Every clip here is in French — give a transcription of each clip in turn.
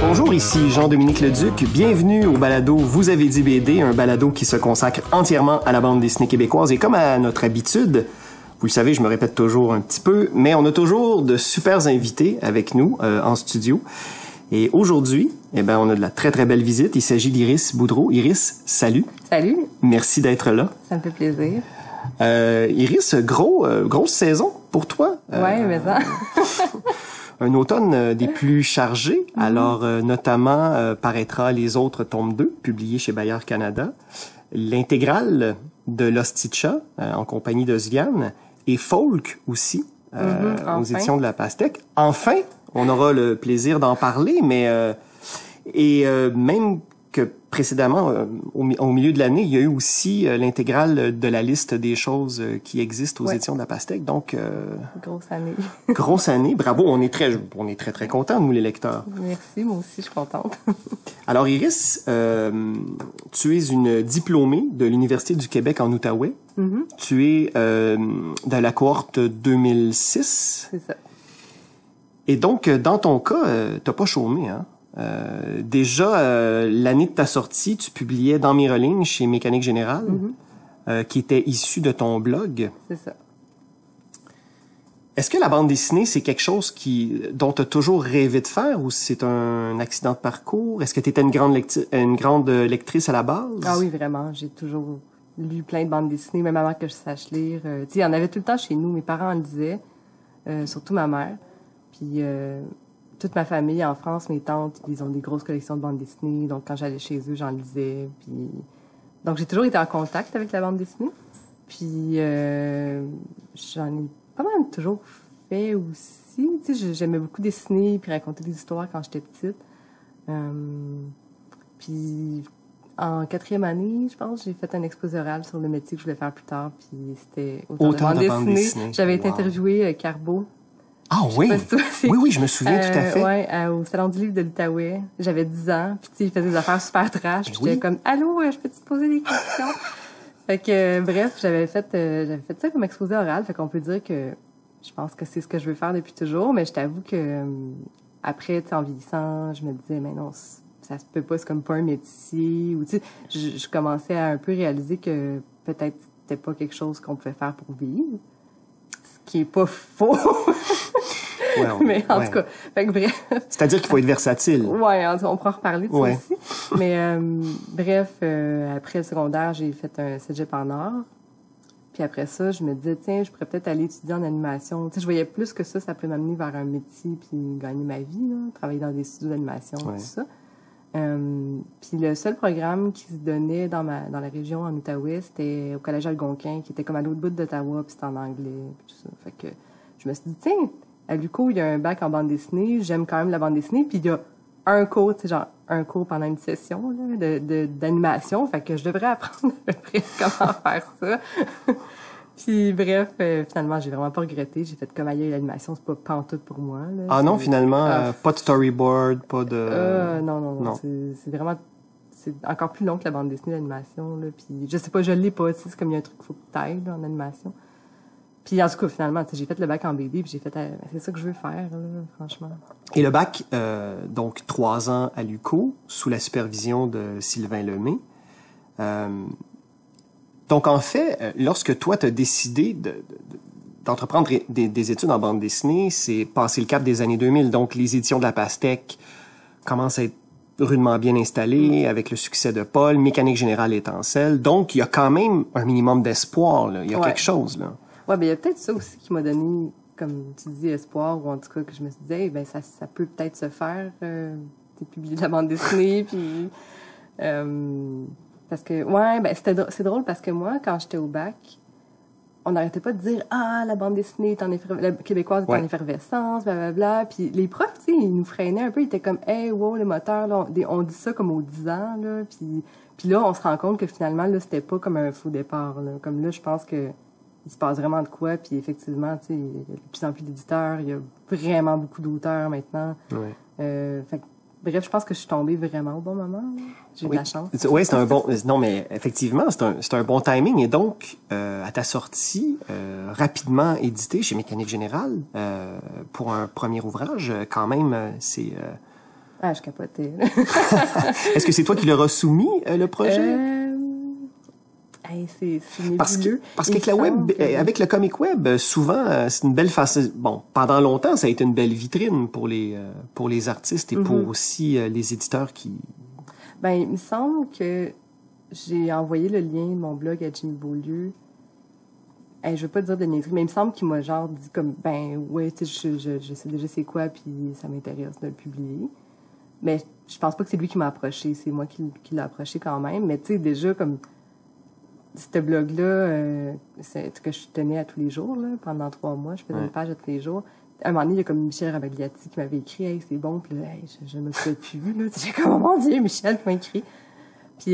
Bonjour, ici Jean-Dominique Leduc. Bienvenue au balado Vous avez dit BD, un balado qui se consacre entièrement à la bande dessinée québécoise. Et comme à notre habitude, vous le savez, je me répète toujours un petit peu, mais on a toujours de super invités avec nous en studio. Et aujourd'hui, on a de la très très belle visite. Il s'agit d'Iris Boudreau. Iris, salut. Salut. Merci d'être là. Ça me fait plaisir. Iris, grosse saison pour toi. Ouais, mais ça. Un automne des plus chargés. Alors, notamment, paraîtra Les Autres tomes 2, publié chez Bayard Canada. L'intégrale de l'Osticha, en compagnie de Sviane. Et Folk aussi, aux éditions de La Pastèque. Enfin, on aura le plaisir d'en parler, mais... même que précédemment, au milieu de l'année, il y a eu aussi l'intégrale de la liste des choses qui existent aux éditions de La Pastèque. Donc, grosse année. Grosse année. Bravo, on est très, très contents, nous, les lecteurs. Merci, moi aussi, je suis contente. Alors, Iris, tu es une diplômée de l'Université du Québec en Outaouais. Mm-hmm. Tu es de la cohorte 2006. C'est ça. Et donc, dans ton cas, t'as pas chômé, hein? Déjà, l'année de ta sortie, tu publiais Dans mes relignes chez Mécanique Générale, qui était issu de ton blog. C'est ça. Est-ce que la bande dessinée, c'est quelque chose dont tu as toujours rêvé de faire ou c'est un accident de parcours? Est-ce que tu étais une grande lectrice à la base? Ah oui, vraiment. J'ai toujours lu plein de bandes dessinées, même avant que je sache lire. Tu sais, il y en avait tout le temps chez nous. Mes parents en lisaient, surtout ma mère. Puis... toute ma famille en France, mes tantes, ils ont des grosses collections de bandes dessinées. Donc, quand j'allais chez eux, j'en lisais. Puis... Donc, j'ai toujours été en contact avec la bande dessinée. Puis, j'en ai pas mal toujours fait aussi. Tu sais, j'aimais beaucoup dessiner puis raconter des histoires quand j'étais petite. Puis, en 4e année, je pense, j'ai fait un exposé oral sur le métier que je voulais faire plus tard. Puis, c'était autant de bande dessinée. J'avais été interviewée Carbo. Ah oui? Oui, je me souviens tout à fait. Ouais, au Salon du livre de l'Outaouais. J'avais 10 ans, puis tu sais, il faisait des affaires super trash. Puis j'étais comme, allô, je peux te poser des questions? Fait que, bref, j'avais fait ça comme exposé oral. Fait qu'on peut dire que je pense que c'est ce que je veux faire depuis toujours. Mais je t'avoue que, après, tu sais, en vieillissant, je me disais, mais non, ça se peut pas, c'est comme pas un métier. Ou tu sais, je commençais à un peu réaliser que peut-être c'était pas quelque chose qu'on pouvait faire pour vivre. Ce qui est pas faux. Mais en tout cas, fait que bref. C'est-à-dire qu'il faut être versatile. Ouais, on pourra en reparler de ça aussi. Mais bref, après le secondaire, j'ai fait un cégep en art. Puis après ça, je me disais, tiens, je pourrais peut-être aller étudier en animation. Tu sais, je voyais plus que ça peut m'amener vers un métier puis gagner ma vie, là, travailler dans des studios d'animation, tout ça. Puis le seul programme qui se donnait dans la région en Outaouais, c'était au Collège Algonquin, qui était comme à l'autre bout d'Ottawa, puis c'était en anglais, puis tout ça. Fait que je me suis dit, tiens, à l'UQO, il y a un bac en bande dessinée, j'aime quand même la bande dessinée, puis il y a un cours, tu sais, genre un cours pendant une session là, d'animation, fait que je devrais apprendre à peu près comment faire ça. Puis bref, finalement, j'ai vraiment pas regretté. J'ai fait comme ailleurs, l'animation, c'est pas pantoute pour moi. Là. Ah non, finalement, pas de storyboard, pas de... Non. C'est vraiment... C'est encore plus long que la bande dessinée d'animation, là. Puis je sais pas, je l'ai pas, tu sais, c'est comme il y a un truc qu'il faut que t'ailles, là, en animation. Puis en tout cas, finalement, j'ai fait le bac en BD, puis j'ai fait, c'est ça que je veux faire, là, franchement. Et le bac, donc 3 ans à l'UQO, sous la supervision de Sylvain Lemay. Donc en fait, lorsque toi t'as décidé d'entreprendre des études en bande dessinée, c'est passé le cap des années 2000. Donc les éditions de La Pastèque commencent à être rudement bien installées, avec le succès de Paul, Mécanique Générale étincelle. Donc il y a quand même un minimum d'espoir, là. Il y a quelque chose, là. Ouais, ben il y a peut-être ça aussi qui m'a donné, comme tu dis, espoir, ou en tout cas que je me suis dit, hey, ben ça peut peut-être se faire, t'es publié de la bande dessinée, puis parce que c'est drôle parce que moi, quand j'étais au bac, on n'arrêtait pas de dire la bande dessinée est la québécoise est en effervescence, blablabla. Puis les profs, tu sais, ils nous freinaient un peu, ils étaient comme hey, wow, le moteur, là, on dit ça comme aux 10 ans, là, puis là, on se rend compte que finalement, là, c'était pas comme un faux départ, là. Comme là, je pense que il se passe vraiment de quoi, puis effectivement, tu sais, il y a de plus en plus d'éditeurs, il y a vraiment beaucoup d'auteurs maintenant. Ouais. Fait Bref, je pense que je suis tombée vraiment au bon moment. J'ai eu de la chance. Oui, c'est un bon... Non, mais effectivement, c'est un bon timing. Et donc, à ta sortie, rapidement édité chez Mécanique Générale, pour un premier ouvrage, quand même, c'est... Ah, je capotais. Est-ce que c'est toi qui leur as soumis, le projet? C'est nébuleux. Parce qu'avec la web, avec le comic web, souvent, c'est une belle façon... Bon, pendant longtemps, ça a été une belle vitrine pour les artistes et pour aussi les éditeurs qui... Ben, il me semble que j'ai envoyé le lien de mon blog à Jimmy Beaulieu. Je veux pas dire de niaiserie, mais il me semble qu'il m'a genre dit comme, ben, ouais, tu sais, je sais déjà c'est quoi, puis ça m'intéresse de le publier. Mais je pense pas que c'est lui qui m'a approché, c'est moi qui l'ai approché quand même. Mais tu sais, déjà, comme... Ce blog-là, que je tenais à tous les jours, là, pendant 3 mois, je faisais une page à tous les jours. À un moment donné, il y a comme Michel Rabagliati qui m'avait écrit « Hey, c'est bon », puis là, hey, je me souviens plus, là. J'ai comme « Oh mon Dieu, Michel qui m'a écrit ». Puis,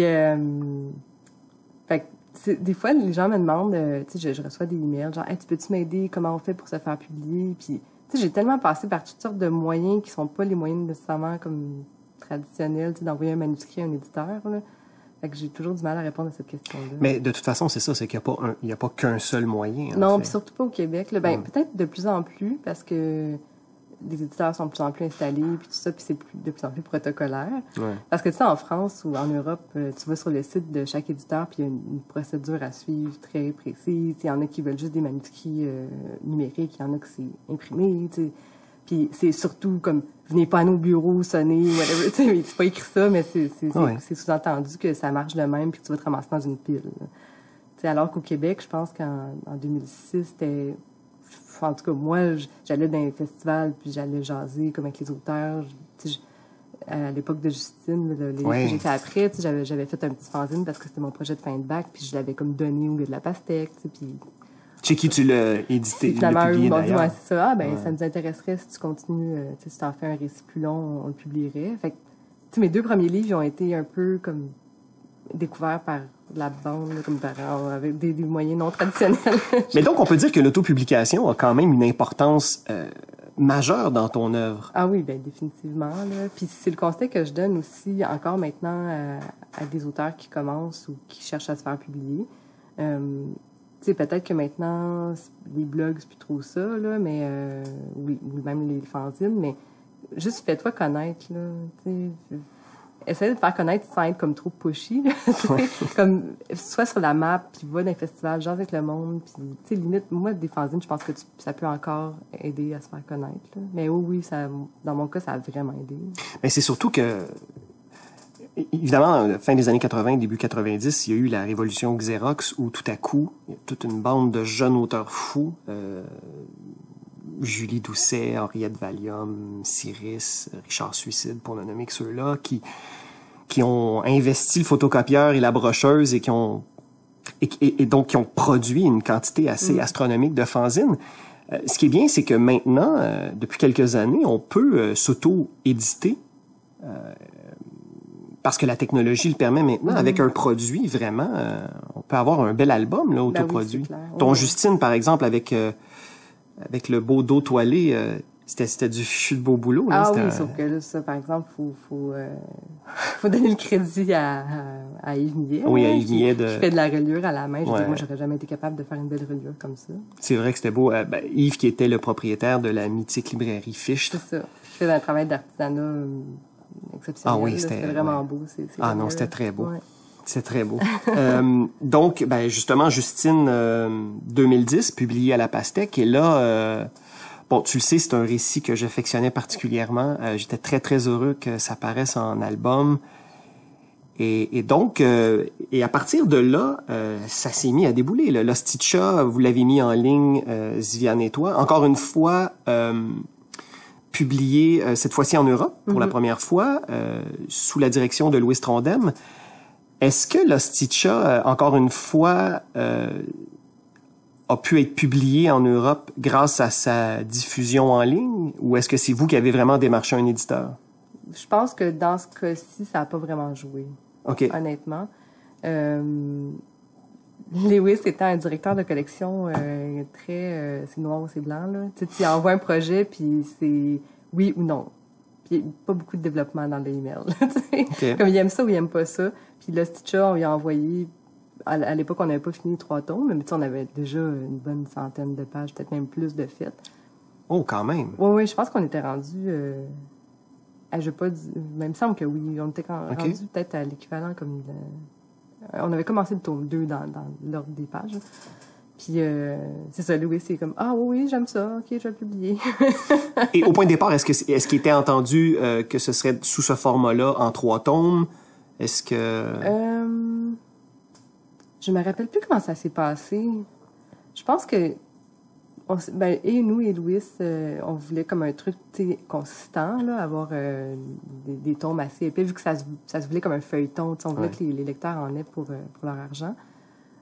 fait que, des fois, les gens me demandent, tu sais, je reçois des emails, genre « Hey, tu peux-tu m'aider? Comment on fait pour se faire publier? » Puis, tu sais, j'ai tellement passé par toutes sortes de moyens qui sont pas les moyens nécessairement comme traditionnels, tu sais, d'envoyer un manuscrit à un éditeur, là. Fait que j'ai toujours du mal à répondre à cette question-là. Mais de toute façon, c'est ça, c'est qu'il n'y a pas qu'un seul moyen. Non, puis surtout pas au Québec. Là. Ben, peut-être de plus en plus, parce que les éditeurs sont de plus en plus installés, puis tout ça, puis c'est de plus en plus protocolaire. Ouais. Parce que tu sais, en France ou en Europe, tu vas sur le site de chaque éditeur, puis il y a une procédure à suivre très précise. Il y en a qui veulent juste des manuscrits numériques, il y en a qui c'est imprimé, tu sais. Puis c'est surtout comme venez pas à nos bureaux, sonnez, whatever. Tu sais, c'est pas écrit ça, mais c'est sous-entendu que ça marche de même puis que tu vas te ramasser dans une pile. Tu sais, alors qu'au Québec, je pense qu'en 2006, c'était... En tout cas, moi, j'allais dans les festivals puis j'allais jaser comme avec les auteurs. Tu sais, à l'époque de Justine, les livres que j'ai fait après, tu sais, j'avais fait un petit fanzine parce que c'était mon projet de fin de bac puis je l'avais comme donné au gars de la pastèque, tu sais, puis... Chez qui tu l'as édité, finalement, publié eux m'ont dit, d'ailleurs. ouais, c'est ça. Ah, ben, ça nous intéresserait si tu continues, tu sais, si t'en fais un récit plus long, on le publierait. Fait que, tu sais, mes 2 premiers livres, ils ont été un peu comme découverts par la bande, là, comme par, avec des moyens non traditionnels. Mais donc, on peut dire que l'autopublication a quand même une importance majeure dans ton œuvre. Ah oui, ben définitivement. Là. Puis c'est le conseil que je donne aussi encore maintenant à des auteurs qui commencent ou qui cherchent à se faire publier. Tu sais, peut-être que maintenant, les blogs, c'est plus trop ça, là, mais... oui, ou même les fanzines, mais juste fais-toi connaître, là, tu sais. Essaye de te faire connaître sans être comme trop pushy, là, comme, sois sur la map, puis va dans les festivals, genre avec le monde, puis, tu sais, limite, moi, des fanzines, je pense que ça peut encore aider à se faire connaître, là. Mais oui, ça, dans mon cas, ça a vraiment aidé. Mais c'est surtout que... Évidemment, fin des années 80, début 90, il y a eu la révolution Xerox où tout à coup, il y a toute une bande de jeunes auteurs fous, Julie Doucet, Henriette Valium, Cyrus, Richard Suicide, pour ne nommer que ceux-là, qui ont investi le photocopieur et la brocheuse et donc qui ont produit une quantité assez astronomique de fanzines. Ce qui est bien, c'est que maintenant, depuis quelques années, on peut s'auto-éditer parce que la technologie le permet maintenant, avec un produit, vraiment, on peut avoir un bel album, là, autoproduit. Oui, c'est clair. Ton Justine, par exemple, avec le beau dos toilé, c'était du fichu de beau boulot. Là, oui, sauf que là, ça, par exemple, faut donner le crédit à Yves Millet. Oui, à Yves Millet. Qui fait de la reliure à la main. Je dis, moi, j'aurais jamais été capable de faire une belle reliure comme ça. C'est vrai que c'était beau. Yves, qui était le propriétaire de la mythique librairie Fichte. C'est ça. Je fais un travail d'artisanat exceptionnel. Ah oui, c'était vraiment beau. Non, c'était très beau. Ouais. C'est très beau. Donc, justement, Justine, 2010, publié à la Pastèque. Et là, bon, tu le sais, c'est un récit que j'affectionnais particulièrement. J'étais très, très heureux que ça paraisse en album. Et donc, et à partir de là, ça s'est mis à débouler. L'Hostie de chat, vous l'avez mis en ligne, Ziviane et toi. Encore une fois, publié cette fois-ci en Europe pour la première fois, sous la direction de Louis Trondheim. Est-ce que l'Hostie de chat, encore une fois, a pu être publié en Europe grâce à sa diffusion en ligne, ou est-ce que c'est vous qui avez vraiment démarché un éditeur? Je pense que dans ce cas-ci, ça n'a pas vraiment joué. OK. Honnêtement. Lewis étant un directeur de collection très... c'est noir ou c'est blanc, là. Tu sais, tu envoies un projet, puis c'est oui ou non. Puis pas beaucoup de développement dans l'email. Okay. Comme il aime ça ou il aime pas ça. Puis le Stitcher, on lui a envoyé... À l'époque, on n'avait pas fini 3 tomes, mais on avait déjà une bonne centaine de pages, peut-être même plus de fait. Oh, quand même! Oui, je pense qu'on était rendu... je vais pas dire... Mais il me semble que oui, on était rendu peut-être à l'équivalent comme... on avait commencé le tome 2 dans l'ordre des pages. Puis, c'est ça, Louis, c'est comme, ah oui, j'aime ça, ok, je vais le publier. Et au point de départ, est-ce qu'il était entendu que ce serait sous ce format-là en 3 tomes? Est-ce que... Je me rappelle plus comment ça s'est passé. Je pense que, et nous et Louis, on voulait comme un truc consistant, là, avoir des tomes assez épais, vu que ça se voulait comme un feuilleton. On voulait que les lecteurs en aient pour leur argent.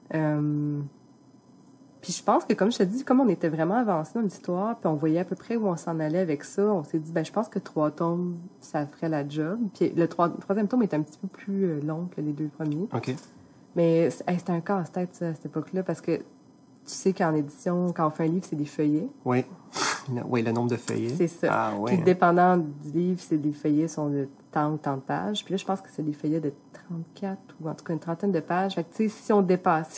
Puis je pense que, comme je te dis, comme on était vraiment avancé dans l'histoire, puis on voyait à peu près où on s'en allait avec ça, on s'est dit, je pense que 3 tomes, ça ferait la job. Puis le troisième tome est un petit peu plus long que les 2 premiers. OK. Mais c'était un casse-tête, ça, à cette époque-là, parce que tu sais qu'en édition, quand on fait un livre, c'est des feuillets. Oui. Oui, le nombre de feuillets. C'est ça. Ah, ouais. Puis dépendant du livre, les feuillets sont de tant ou tant de pages. Puis là, je pense que c'est des feuillets de 34 ou en tout cas une trentaine de pages. Fait que, tu sais, si on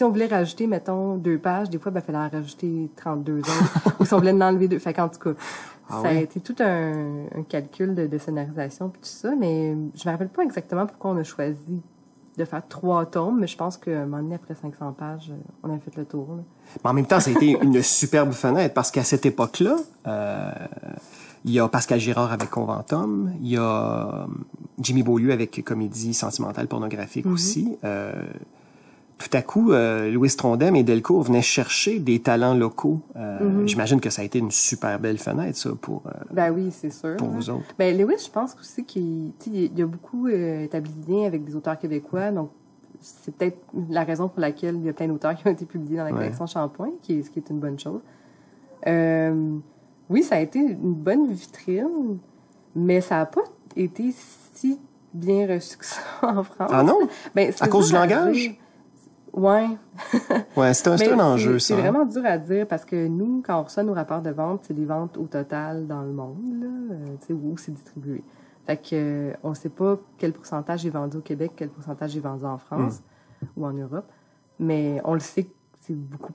voulait rajouter, mettons, 2 pages, des fois, il fallait en rajouter 32 autres. Ou si on voulait en enlever 2. Fait qu'en tout cas, ça a été tout un calcul de scénarisation puis tout ça. Mais je me rappelle pas exactement pourquoi on a choisi de faire 3 tomes, mais je pense qu'à un moment donné, après 500 pages, on a fait le tour. Là. Mais en même temps, ça a été une superbe fenêtre, parce qu'à cette époque-là, il y a Pascal Girard avec Conventum, il y a Jimmy Beaulieu avec Comédie sentimentale pornographique aussi. Tout à coup, Louis Trondheim et Delcourt venaient chercher des talents locaux. J'imagine que ça a été une super belle fenêtre, ça, pour oui, c'est sûr. Pour vous autres. Lewis, je pense aussi qu'il y a beaucoup établi de liens avec des auteurs québécois, donc c'est peut-être la raison pour laquelle il y a plein d'auteurs qui ont été publiés dans la collection Champoint, ce qui est une bonne chose. Oui, ça a été une bonne vitrine, mais ça n'a pas été si bien reçu que ça en France. Ah non? À cause du langage? Ouais. Ouais, c'est un enjeu, ça. C'est vraiment dur à dire parce que nous, quand on reçoit nos rapports de vente, c'est des ventes au total dans le monde, là, où c'est distribué. Fait que, on sait pas quel pourcentage est vendu au Québec, quel pourcentage est vendu en France ou en Europe. Mais on le sait que c'est beaucoup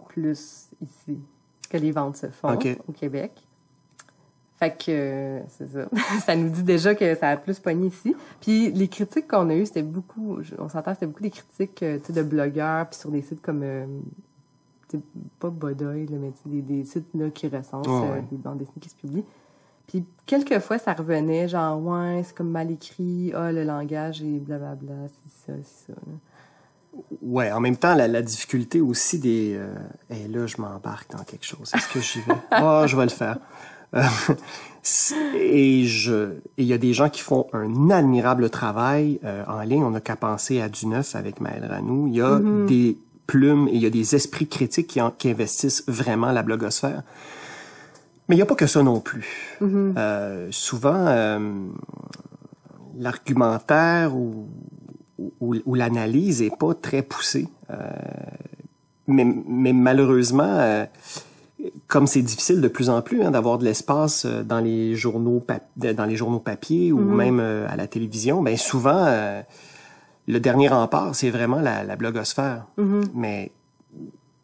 plus ici que les ventes se font au Québec. Fait que, c'est ça. Ça nous dit déjà que ça a plus pogné ici. Puis les critiques qu'on a eues, c'était beaucoup, on s'entend, c'était beaucoup des critiques de blogueurs, puis sur des sites comme, pas Bodoy, là, mais des sites là, qui recensent des bandes dessinées qui se publient. Puis quelquefois, ça revenait, genre, c'est comme mal écrit, le langage est blablabla, c'est ça. Là. Ouais, en même temps, la difficulté aussi des... Et là, je m'embarque dans quelque chose. Est-ce que j'y vais? Je vais le faire. Et il y a des gens qui font un admirable travail en ligne. On n'a qu'à penser à Duneuf avec Maëlle Ranou. Il y a des plumes et il y a des esprits critiques qui investissent vraiment la blogosphère. Mais il n'y a pas que ça non plus. Souvent, l'argumentaire ou l'analyse est pas très poussée. Mais malheureusement... comme c'est difficile de plus en plus d'avoir de l'espace dans les journaux papier ou même à la télévision, ben souvent le dernier rempart, c'est vraiment la blogosphère. Mais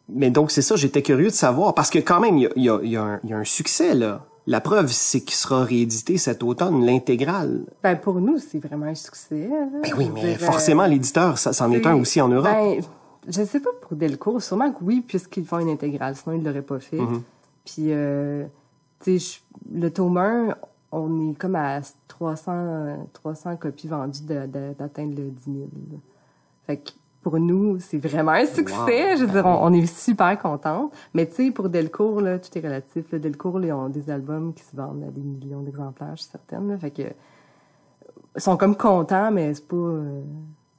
donc c'est ça, j'étais curieux de savoir parce que quand même il y a un succès là. La preuve, c'est qu'il sera réédité cet automne, l'intégrale. Pour nous, c'est vraiment un succès. Ben oui, mais forcément l'éditeur, ça c'en est un aussi en Europe. Je sais pas pour Delcourt, sûrement que oui, puisqu'ils font une intégrale, sinon ils l'auraient pas fait. Puis, tu sais, le tome 1, on est comme à 300 copies vendues d'atteindre le 10 000. Fait que pour nous, c'est vraiment un succès. Wow. Je veux dire, on est super contents. Mais tu sais, pour Delcourt, là, tout est relatif. Là, Delcourt, ils ont des albums qui se vendent à des millions d'exemplaires, certaines. Là, fait que ils sont comme contents, mais c'est pas...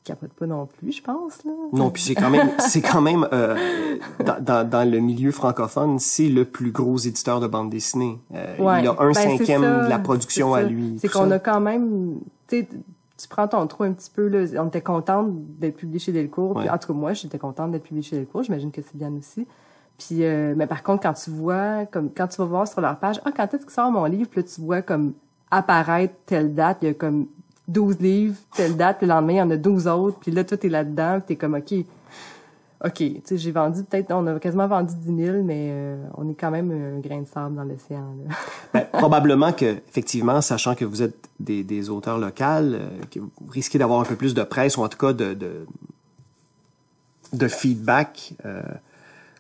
capote pas non plus, je pense, là. Non, puis c'est quand même dans le milieu francophone, c'est le plus gros éditeur de bande dessinée. Il a 1/5 de la production à lui. C'est qu'on a quand même, tu prends ton trou un petit peu, là. On était contente d'être publié chez Delcourt. Puis, en tout cas, moi, j'étais contente d'être publié chez Delcourt. J'imagine que c'est bien aussi. Puis, mais par contre, quand tu vas voir sur leur page, quand est-ce que sort mon livre? Puis là, tu vois comme apparaître telle date, il y a comme 12 livres, telle date, puis le lendemain, il y en a 12 autres, puis là, toi, t'es là-dedans, puis t'es comme, OK, tu sais, j'ai vendu peut-être, on a quasiment vendu 10 000, mais on est quand même un grain de sable dans l'océan. Probablement que, effectivement, sachant que vous êtes des auteurs locaux, que vous risquez d'avoir un peu plus de presse, ou en tout cas de feedback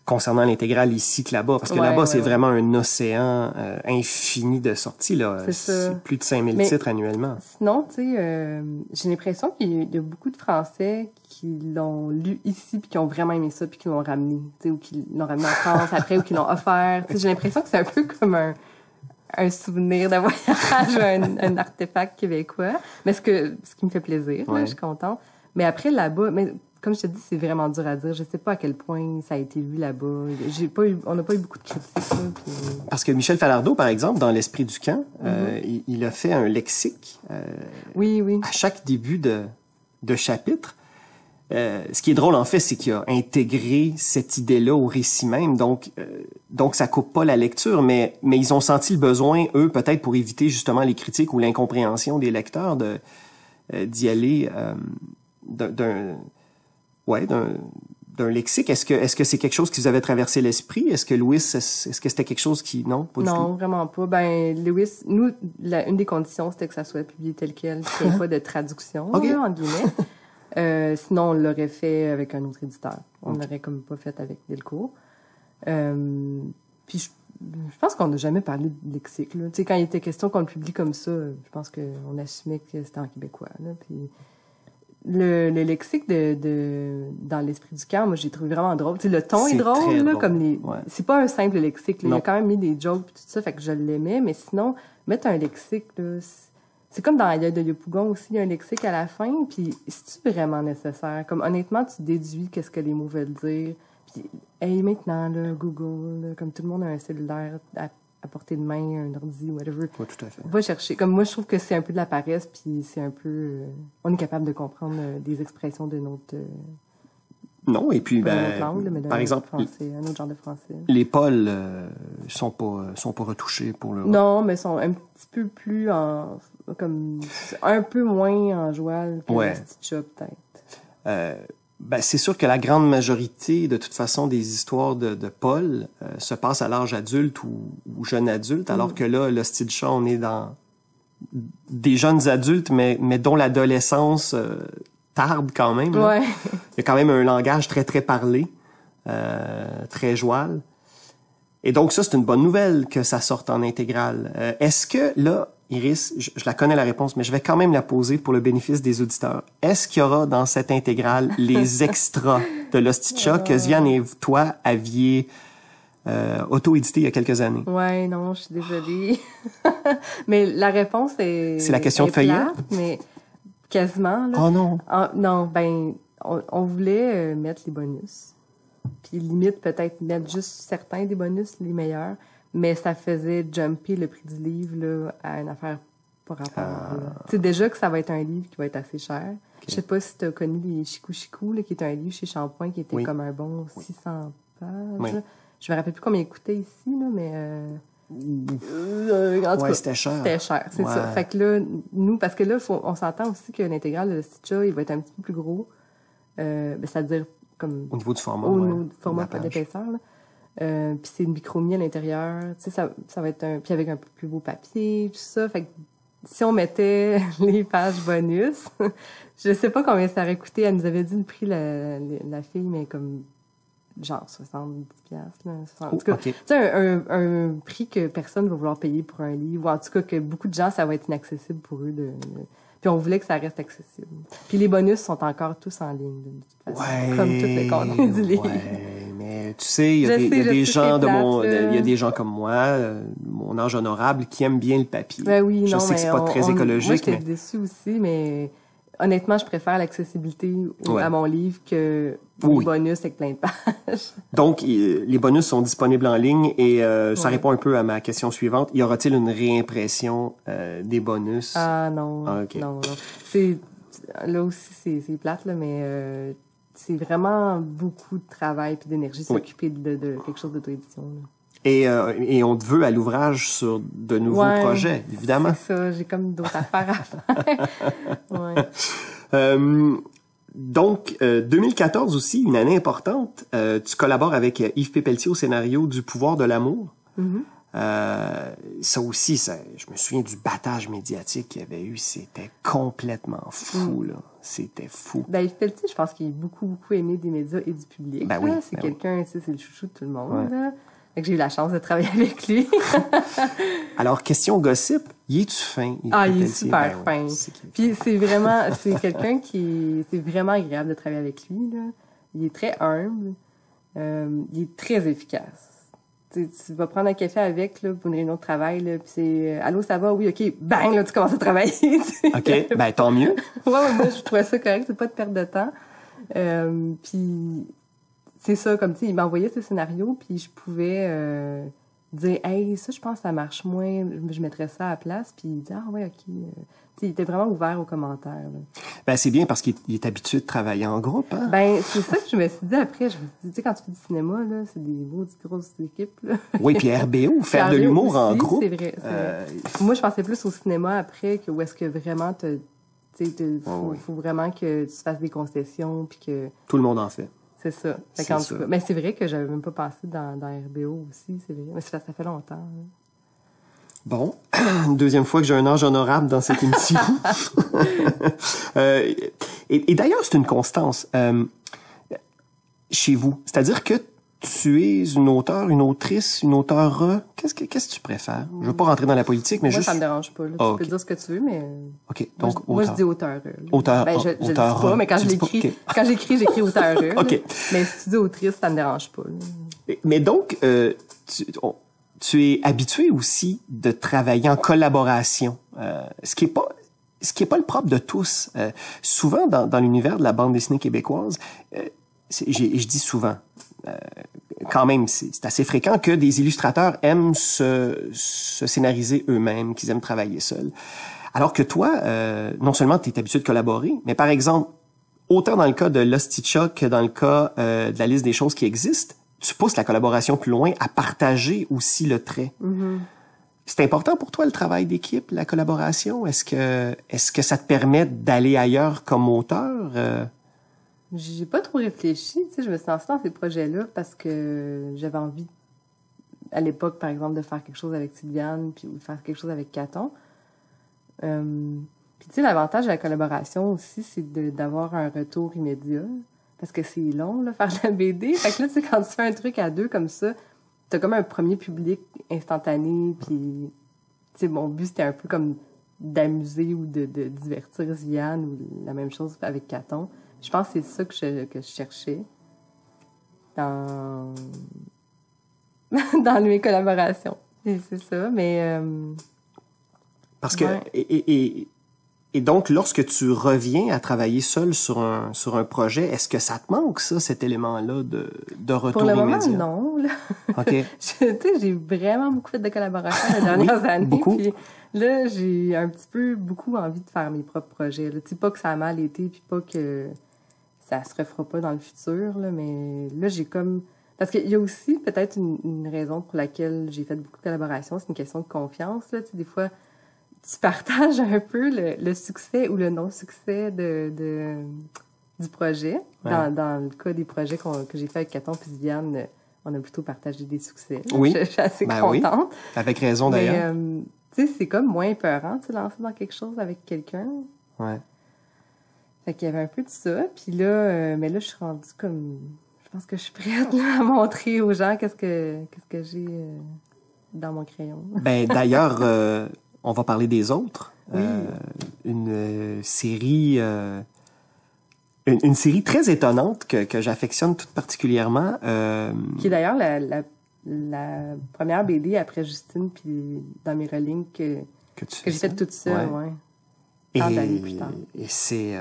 concernant l'intégrale ici que là-bas. Parce que là-bas, c'est vraiment un océan infini de sorties. Là. C'est plus de 5000 titres annuellement. Sinon, tu sais, j'ai l'impression qu'il y a beaucoup de Français qui l'ont lu ici puis qui ont vraiment aimé ça puis qui l'ont ramené. Tu sais, ou qui l'ont ramené en France après ou qui l'ont offert. Tu sais, j'ai l'impression que c'est un peu comme un souvenir de voyage, un artefact québécois. Mais ce qui me fait plaisir, là, je suis contente. Mais après, là-bas... Comme je te dis, c'est vraiment dur à dire. Je sais pas à quel point ça a été vu là-bas. On n'a pas eu beaucoup de critiques. Là, puis... Parce que Michel Falardeau, par exemple, dans L'Esprit du camp, il a fait un lexique oui. à chaque début de chapitre. Ce qui est drôle, en fait, c'est qu'il a intégré cette idée-là au récit même. Donc ça coupe pas la lecture, mais ils ont senti le besoin, eux, peut-être pour éviter justement les critiques ou l'incompréhension des lecteurs, d'y aller d'un lexique. Est-ce que c'est quelque chose qui vous avait traversé l'esprit? Est-ce que c'était quelque chose qui... Non, pas du tout? Non, vraiment pas. Ben, Lewis, nous, une des conditions, c'était que ça soit publié tel quel, qu'il n'y ait pas de traduction, là, en guillemets. Sinon, on l'aurait fait avec un autre éditeur. On l'aurait comme pas fait avec Delcourt. Puis, je pense qu'on n'a jamais parlé de lexique, là. Tu sais, quand il était question qu'on le publie comme ça, je pense qu'on assumait que c'était en québécois, là. Puis... Le lexique dans l'esprit du camp, moi, j'ai trouvé vraiment drôle. Tu sais, le ton est drôle, là, comme les... Ouais. C'est pas un simple lexique, là. Il a quand même mis des jokes et tout ça, fait que je l'aimais, mais sinon, mettre un lexique, là, c'est comme dans Aïe de Yopougon aussi, il y a un lexique à la fin, puis c'est-tu vraiment nécessaire? Comme, honnêtement, tu déduis qu'est-ce que les mots veulent dire, puis, hey, maintenant, là, Google, là, comme tout le monde a un cellulaire à portée de main, un ordi, whatever. Oui, tout à fait. Va chercher. Comme moi, je trouve que c'est un peu de la paresse, puis c'est un peu... on est capable de comprendre des expressions de notre... non, et puis, langue, mais par exemple, français, un autre genre de français. Les pôles sont pas retouchés pour le... Non, mais sont un petit peu plus comme un peu moins en joual que le Stitcha, peut-être. C'est sûr que la grande majorité, de toute façon, des histoires de Paul se passent à l'âge adulte ou jeune adulte, alors que là, le Stitcha, on est dans des jeunes adultes, mais dont l'adolescence tarde quand même. Là. Ouais. Il y a quand même un langage très, très parlé, très joual. Et donc, ça, c'est une bonne nouvelle que ça sorte en intégrale. Est-ce que, là, Iris, je la connais la réponse, mais je vais quand même la poser pour le bénéfice des auditeurs. Est-ce qu'il y aura dans cette intégrale les extras de l'Ostitcha que Ziane et toi aviez auto-édité il y a quelques années? Ouais, non, je suis désolée. Mais la réponse est... C'est la question de feuillet? Mais quasiment, là. Oh non! Non, on voulait mettre les bonus. Puis limite, peut-être mettre juste certains des bonus, les meilleurs. Mais ça faisait jumper le prix du livre là, à une affaire par rapport. Tu sais, déjà que ça va être un livre qui va être assez cher. Okay. Je sais pas si tu as connu les Chicou Chicou, là, qui est un livre chez Champoint qui était comme un bon 600 pages. Oui. Je me rappelle plus combien il coûtait ici, là, mais... en tout cas, c'était cher. C'était cher, c'est ça. Fait que là, nous, parce que là, on s'entend aussi que l'intégrale de Stitcha, il va être un petit peu plus gros. C'est-à-dire comme... Au niveau du format. Au niveau du format, pas d'épaisseur, là. Puis c'est une bichromie à l'intérieur, tu sais, ça va être puis avec un peu plus beau papier, tout ça. Fait que si on mettait les pages bonus, je sais pas combien ça aurait coûté. Elle nous avait dit le prix, la fille, mais comme genre 70$, là. En tout cas, tu sais, un prix que personne va vouloir payer pour un livre, ou en tout cas que beaucoup de gens, ça va être inaccessible pour eux puis on voulait que ça reste accessible. Puis les bonus sont encore tous en ligne, de toute façon, comme tous les contenus du livre. Mais tu sais, il y a des gens il y a des gens comme moi, mon âge honorable, qui aiment bien le papier. Ben oui, je sais que c'est pas très écologique. Moi, j'étais déçue aussi, mais honnêtement, je préfère l'accessibilité à mon livre que les bonus avec plein de pages. Donc, les bonus sont disponibles en ligne et ça répond un peu à ma question suivante. Y aura-t-il une réimpression des bonus? Ah non, non. Là aussi, c'est plate, là, mais c'est vraiment beaucoup de travail et d'énergie s'occuper de quelque chose d'auto-édition. Et on te veut à l'ouvrage sur de nouveaux projets, évidemment. C'est ça, j'ai comme d'autres affaires à faire. Ouais. Donc, 2014 aussi, une année importante. Tu collabores avec Yves Pépeltier au scénario du Pouvoir de l'amour. Ça aussi, je me souviens du battage médiatique qu'il y avait eu. C'était complètement fou, là. C'était fou. Ben, Yves Pelletier, je pense qu'il est beaucoup aimé des médias et du public. Ben oui, c'est quelqu'un, tu sais, c'est le chouchou de tout le monde. Là. Fait que j'ai eu la chance de travailler avec lui. Alors, question gossip, y es-tu fin? Il est super fin. Puis c'est quelqu'un c'est vraiment agréable de travailler avec lui, là. Il est très humble. Il est très efficace. Tu vas prendre un café avec, là, pour une réunion de travail, là, puis c'est « Allô, ça va? Oui, OK. » Bang, là, tu commences à travailler. OK. Ben, tant mieux. Ouais, moi, je trouvais ça correct. C'est pas de perte de temps. Puis c'est ça, comme, tu sais, il m'envoyait ses scénarios, puis je pouvais dire « Hey, ça, je pense que ça marche moins. Je mettrais ça à la place. » Puis il dit « Ah, ouais, OK. » Tu sais, il était vraiment ouvert aux commentaires, là. Ben, c'est bien parce qu'il est habitué de travailler en groupe, hein? Ben, c'est ça que je me suis dit après. Je me suis dit, tu sais, quand tu fais du cinéma, là, c'est des grosses équipes, là. Oui, puis RBO, faire de l'humour aussi, en groupe. C'est vrai. Moi, je pensais plus au cinéma après, où est-ce que vraiment faut vraiment que tu fasses des concessions, puis que... Tout le monde en fait. C'est ça. Mais c'est vrai que j'avais même pas pensé dans RBO aussi, c'est vrai. Mais ça fait longtemps, là. Bon, deuxième fois que j'ai un âge honorable dans cette émission. Et d'ailleurs, c'est une constance chez vous. C'est-à-dire que tu es une auteure, une autrice, une auteure. Qu'est-ce que tu préfères? Je veux pas rentrer dans la politique, mais moi, juste... ça me dérange pas. Là. Tu peux dire ce que tu veux, mais... OK, donc moi, je dis auteur. Auteur. Ben, je le dis pas, mais quand je l'écris, j'écris auteur. OK. Mais si tu dis autrice, ça me dérange pas. Là. Mais donc, tu es habitué aussi de travailler en collaboration, ce qui est pas le propre de tous. Souvent, dans l'univers de la bande dessinée québécoise, je dis souvent, quand même, c'est assez fréquent que des illustrateurs aiment se scénariser eux-mêmes, qu'ils aiment travailler seuls. Alors que toi, non seulement tu es habitué de collaborer, mais par exemple, autant dans le cas de l'Hostie-Cha que dans le cas de la liste des choses qui existent, tu pousses la collaboration plus loin à partager aussi le trait. Mm-hmm. C'est important pour toi le travail d'équipe, la collaboration? Est-ce que ça te permet d'aller ailleurs comme auteur? J'ai pas trop réfléchi. Tu sais, je me suis lancée dans ces projets-là parce que j'avais envie, à l'époque, par exemple, de faire quelque chose avec Sylviane puis ou de faire quelque chose avec Caton. Puis tu sais, l'avantage de la collaboration aussi, c'est d'avoir un retour immédiat. Parce que c'est long, là, faire de la BD. Fait que là, tu sais, quand tu fais un truc à deux comme ça, t'as comme un premier public instantané, puis, tu sais, mon but, c'était un peu comme d'amuser ou de divertir Ziane, ou la même chose avec Caton. Je pense que c'est ça que je cherchais dans mes collaborations. Et c'est ça, mais... Parce que... Ouais. Et donc, lorsque tu reviens à travailler seul sur un projet, est-ce que ça te manque, ça, cet élément-là de retour immédiat? Pour le moment, non. Là. OK. Tu sais, j'ai vraiment beaucoup fait de collaboration les dernières années. Beaucoup. Puis là, j'ai un petit peu beaucoup envie de faire mes propres projets. Là. Tu sais, pas que ça a mal été, puis pas que ça se refera pas dans le futur, là, mais là, j'ai comme... Parce qu'il y a aussi peut-être une raison pour laquelle j'ai fait beaucoup de collaborations, c'est une question de confiance. Là. Tu sais, des fois... Tu partages un peu le succès ou le non-succès du projet. Ouais. Dans le cas des projets que j'ai fait avec Caton et Viviane, on a plutôt partagé des succès. Oui. Je suis assez contente. Oui. Avec raison, d'ailleurs. Tu sais, c'est comme moins épeurant, tu sais, lancer dans quelque chose avec quelqu'un. Ouais. Fait qu'il y avait un peu de ça. Puis là, mais là, je suis rendue comme... Je pense que je suis prête là, à montrer aux gens qu'est-ce que j'ai dans mon crayon. Ben, d'ailleurs... on va parler des autres. Oui. Une série très étonnante que j'affectionne tout particulièrement. Qui est d'ailleurs la première BD après Justine puis dans mes relignes que j'ai faite toute seule. Ouais. Tant d'années plus tard. Et c'est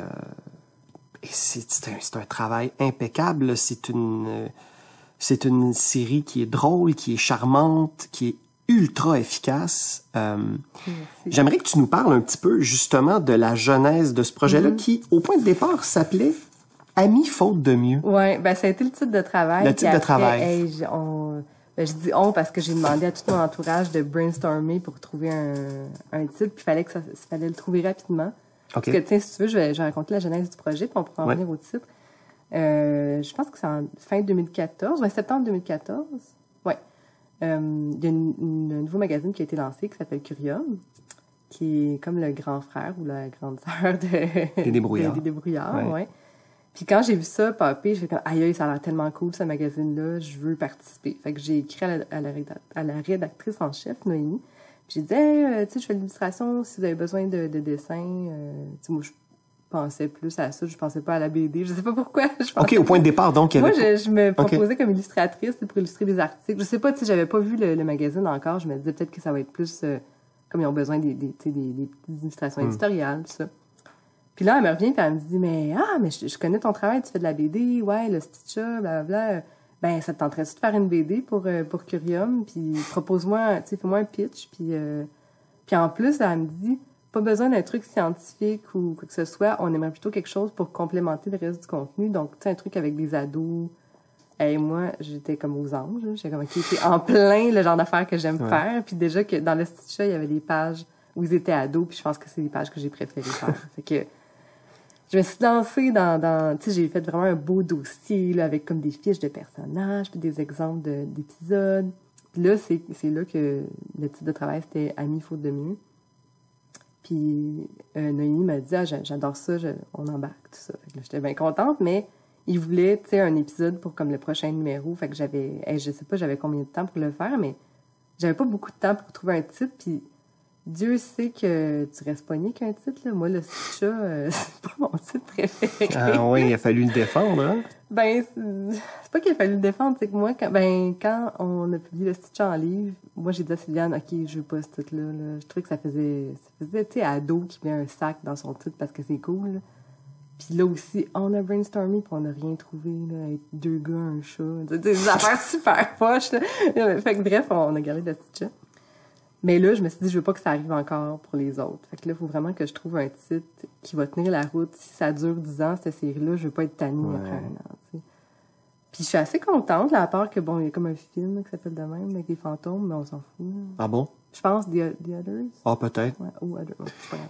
un travail impeccable. C'est une série qui est drôle, qui est charmante, qui est ultra efficace. J'aimerais que tu nous parles un petit peu justement de la genèse de ce projet-là qui, au point de départ, s'appelait Amis faute de mieux. Oui, ben ça a été le titre de travail. Le titre de travail. Hey, Ben, je dis « on » parce que j'ai demandé à tout mon entourage de brainstormer pour trouver un titre, puis il fallait le trouver rapidement. Okay. Parce que, tiens, si tu veux, je vais raconter la genèse du projet, puis on pourra en venir au titre. Je pense que c'est en fin 2014, septembre 2014. Ouais. Il y a un nouveau magazine qui a été lancé qui s'appelle Curium, qui est comme le grand frère ou la grande sœur des débrouillards. Des débrouillards, ouais. Puis quand j'ai vu ça popper, j'ai fait comme « Aïe, ça a l'air tellement cool, ce magazine-là, je veux participer. » Fait que j'ai écrit à la rédactrice en chef, Noémie. Puis j'ai dit « Hey, tu sais, je fais l'illustration, si vous avez besoin de dessin. » Tu sais, moi, je pensais plus à ça, je pensais pas à la BD, je sais pas pourquoi. OK, au point de départ, donc, il y avait... Moi, je me proposais comme illustratrice pour illustrer des articles. Je sais pas, tu sais, j'avais pas vu le magazine encore, je me disais peut-être que ça va être plus... comme ils ont besoin des petites illustrations éditoriales, tout ça. Puis là, elle me revient et elle me dit « Mais je connais ton travail, tu fais de la BD, ouais, le Stitcha, blablabla. Ben, ça te tenterait-tu de faire une BD pour Curium? Puis propose-moi, tu sais, fais-moi un pitch. » Puis en plus, elle me dit « Pas besoin d'un truc scientifique ou quoi que ce soit, on aimerait plutôt quelque chose pour complémenter le reste du contenu. Donc, tu sais, un truc avec des ados. » Et moi, j'étais comme aux anges. J'étais comme, OK, c'est en plein le genre d'affaires que j'aime faire. Puis déjà que dans le Stitcha, il y avait des pages où ils étaient ados, puis je pense que c'est les pages que j'ai préféré faire. Fait que je me suis lancée dans tu sais, j'ai fait vraiment un beau dossier, là, avec comme des fiches de personnages, puis des exemples d'épisodes. Puis là, c'est là que le titre de travail, c'était « Amis faute de mieux ». Puis Noémie m'a dit « Ah, j'adore ça, on embarque, tout ça. » Fait que là, j'étais bien contente, mais il voulait, tu sais, un épisode pour comme le prochain numéro. Fait que je sais pas, j'avais combien de temps pour le faire, mais j'avais pas beaucoup de temps pour trouver un titre, puis Dieu sait que tu restes pogné qu'un titre, là. Moi, le Stitcha, c'est pas mon titre préféré. Ah oui, il a fallu le défendre, hein? Ben, c'est pas qu'il a fallu le défendre, c'est que moi, quand on a publié le Stitcha en livre, moi, j'ai dit à Sylviane, OK, je veux pas ce titre-là, là. Je trouvais que ça faisait, tu sais, ado qui met un sac dans son titre parce que c'est cool, là. Puis là aussi, on a brainstormé puis on n'a rien trouvé, là, avec 2 gars, un chat. Des affaires super poches, là. Fait que bref, on a gardé le Stitcha. Mais là, je me suis dit, je veux pas que ça arrive encore pour les autres. Fait que là, il faut vraiment que je trouve un titre qui va tenir la route. Si ça dure 10 ans, cette série-là, je veux pas être tannée après un an, tu sais. Puis je suis assez contente, là, à part que, bon, il y a comme un film là, qui s'appelle de même, avec des fantômes, mais on s'en fout. Là. Ah bon? Je pense The Others. Ah, peut-être. Ouais, ou Others.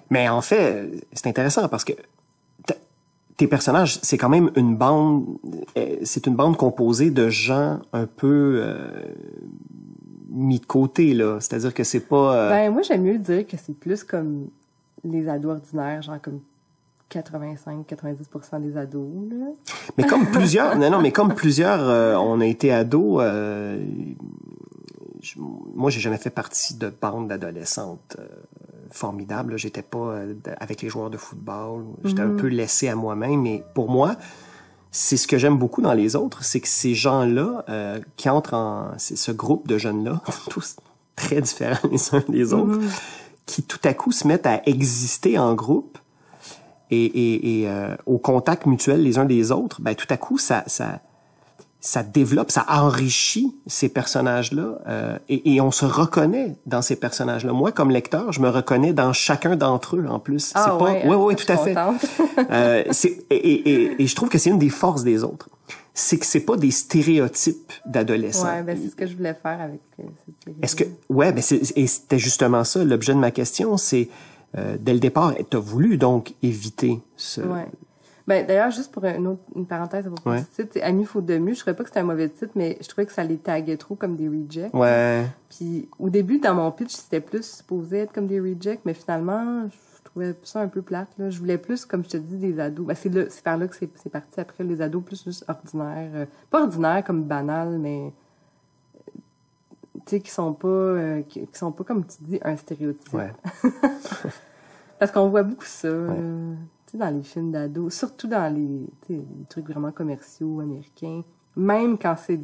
Mais en fait, c'est intéressant parce que tes personnages, c'est quand même une bande... C'est une bande composée de gens un peu... mis de côté, là. C'est-à-dire que c'est pas... Ben, moi, j'aime mieux dire que c'est plus comme les ados ordinaires, genre comme 85-90% des ados, là. Mais comme plusieurs... non, mais comme plusieurs, on a été ados... moi, j'ai jamais fait partie de bandes d'adolescentes formidables, là. J'étais pas avec les joueurs de football. J'étais un peu laissé à moi-même. Mais pour moi... C'est ce que j'aime beaucoup dans les autres, c'est que ces gens-là qui entrent c'est ce groupe de jeunes-là, tous très différents les uns des autres, qui tout à coup se mettent à exister en groupe et au contact mutuel les uns des autres, ben tout à coup ça développe, ça enrichit ces personnages-là et on se reconnaît dans ces personnages-là. Moi, comme lecteur, je me reconnais dans chacun d'entre eux en plus. Ah, c'est pas, ouais, tout à fait. Et je trouve que c'est une des forces des autres, c'est que c'est pas des stéréotypes d'adolescents. Ouais, ben c'est ce que je voulais faire avec cette série. Est-ce que, ouais, ben et c'était justement ça l'objet de ma question, c'est dès le départ, t'as voulu donc éviter ce. Ouais. Ben, d'ailleurs, juste pour une parenthèse à propos du titre, Amis faute de mieux, je trouvais pas que c'était un mauvais titre, mais je trouvais que ça les taguait trop comme des rejects. Ouais. Puis, au début, dans mon pitch, c'était plus supposé être comme des rejects, mais finalement, je trouvais ça un peu plate, là. Je voulais plus, comme je te dis, des ados. Ben, c'est par là que c'est parti après, les ados plus juste ordinaires. Pas ordinaires comme banal, mais, tu sais, qui sont pas comme tu dis, un stéréotype. Ouais. Parce qu'on voit beaucoup ça, ouais. Dans les films d'ados, surtout dans les trucs vraiment commerciaux américains, même quand c'est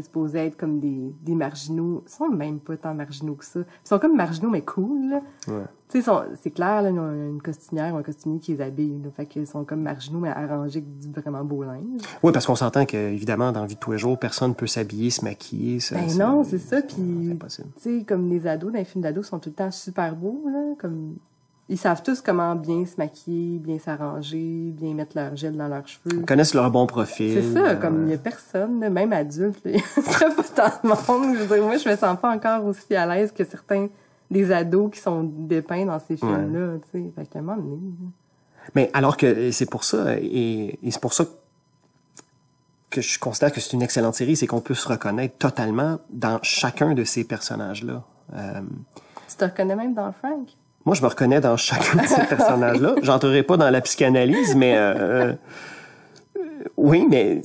supposé être comme des marginaux, ils sont même pas tant marginaux que ça. Ils sont comme marginaux, mais cool, là. Ouais. Tu sais, c'est clair, là, ils ont une costumière ou un costumier qui les habille, là. Fait qu'ils sont comme marginaux, mais arrangés avec du vraiment beau linge. Oui, parce qu'on s'entend que, évidemment, dans la vie de tous les jours, personne ne peut s'habiller, se maquiller. Non, c'est ça. Puis, c'est impossible. Tu sais, comme les ados, dans les films d'ados, sont tout le temps super beaux, là. Comme, ils savent tous comment bien se maquiller, bien s'arranger, bien mettre leur gel dans leurs cheveux. Ils connaissent leur bon profil. C'est ça, comme il n'y a personne, là, même adulte, il n'y a pas tant de monde. Je veux dire, moi, je me sens pas encore aussi à l'aise que certains des ados qui sont dépeints dans ces films-là, tu sais. Fait qu'à un moment donné... Mais alors que c'est pour ça, et c'est pour ça que je considère que c'est une excellente série, c'est qu'on peut se reconnaître totalement dans chacun de ces personnages-là. Tu te reconnais même dans Frank? Moi, je me reconnais dans chacun de ces personnages-là. J'entrerai pas dans la psychanalyse, mais oui, mais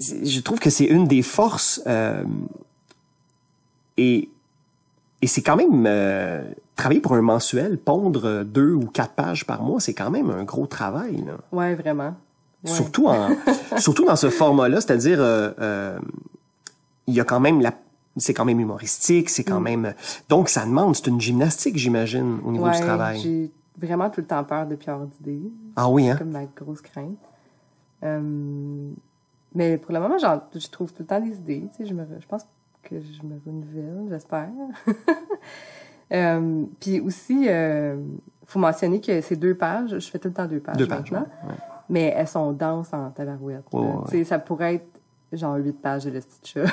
je trouve que c'est une des forces et c'est quand même travailler pour un mensuel, pondre 2 ou 4 pages par mois, c'est quand même un gros travail, là. Ouais, vraiment. Ouais. Surtout dans ce format-là, c'est-à-dire il y a quand même c'est quand même humoristique, c'est quand même donc ça demande, c'est une gymnastique, j'imagine, au niveau du travail. J'ai vraiment tout le temps peur de peur d'idées. Ah oui, hein? C'est comme ma grosse crainte. Mais pour le moment, je trouve tout le temps des idées. Tu sais, je pense que je me renouvelle, j'espère. Puis aussi, faut mentionner que ces 2 pages, je fais tout le temps 2 pages. 2 pages, maintenant, ouais. Mais elles sont denses en tabarouette. Tu sais, ça pourrait être genre 8 pages de le petit chat.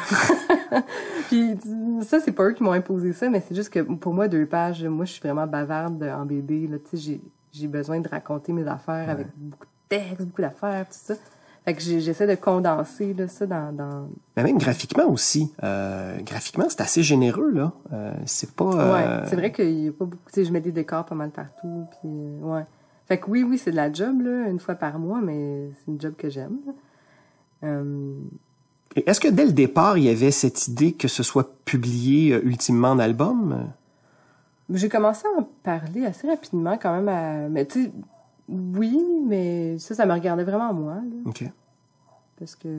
Puis ça, c'est pas eux qui m'ont imposé ça, mais c'est juste que pour moi, 2 pages, moi, je suis vraiment bavarde en BD. Là, tu sais, j'ai besoin de raconter mes affaires avec beaucoup de textes, beaucoup d'affaires, tout ça. Fait que j'essaie de condenser là, ça dans... Mais même graphiquement aussi. Graphiquement, c'est assez généreux, là. C'est pas... Ouais, c'est vrai qu'il y a pas beaucoup... Tu sais, je mets des décors pas mal partout, puis ouais. Fait que oui, c'est de la job, là, une fois par mois, mais c'est une job que j'aime. Est-ce que dès le départ, il y avait cette idée que ce soit publié ultimement en album? J'ai commencé à en parler assez rapidement quand même. Mais tu sais, oui, mais ça me regardait vraiment moi. Là. OK. Parce que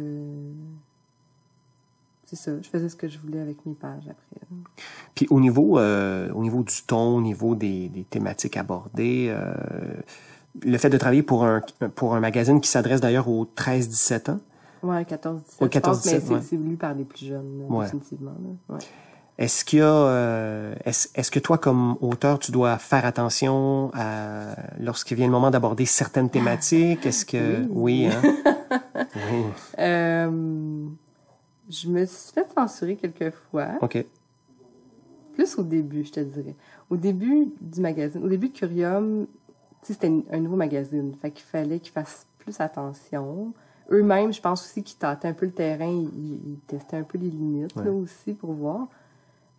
c'est ça, je faisais ce que je voulais avec mes pages après. Là. Puis au niveau du ton, au niveau des thématiques abordées, le fait de travailler pour un magazine qui s'adresse d'ailleurs aux 13-17 ans. Ouais, 14-17. Au 14-17, mais c'est lu par les plus jeunes, définitivement. Là. Ouais. Est-ce qu'il y a, est-ce que toi, comme auteur, tu dois faire attention lorsqu'il vient le moment d'aborder certaines thématiques? Est-ce que, oui, hein? Oui. Je me suis fait censurer quelques fois. OK. Plus au début, je te dirais. Au début du magazine, au début de Curium, tu sais, c'était un nouveau magazine. Fait qu'il fallait qu'ils fassent plus attention. Eux-mêmes, je pense aussi qu'ils tâtaient un peu le terrain. Ils testaient un peu les limites, là, aussi, pour voir.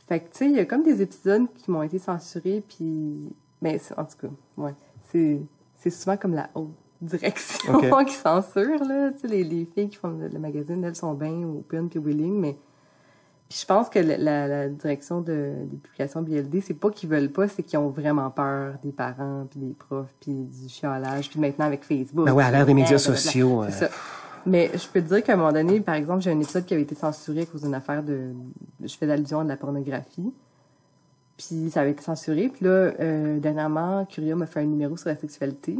Fait que, tu sais, il y a comme des épisodes qui m'ont été censurés, puis... Mais, en tout cas, ouais. C'est souvent comme la haute direction qui censure, là. Tu sais, les filles qui font le magazine, elles sont bien open puis willing, mais... Puis je pense que la direction des publications BLD, c'est pas qu'ils veulent pas, c'est qu'ils ont vraiment peur des parents, puis des profs, puis du chiolage, puis maintenant avec Facebook. Ben ouais, à l'ère des médias sociaux. C'est ça. Mais je peux te dire qu'à un moment donné, par exemple, j'ai un épisode qui avait été censuré à cause d'une affaire je fais allusion à de la pornographie. Puis ça avait été censuré. Puis là, dernièrement, Curium m'a fait un numéro sur la sexualité.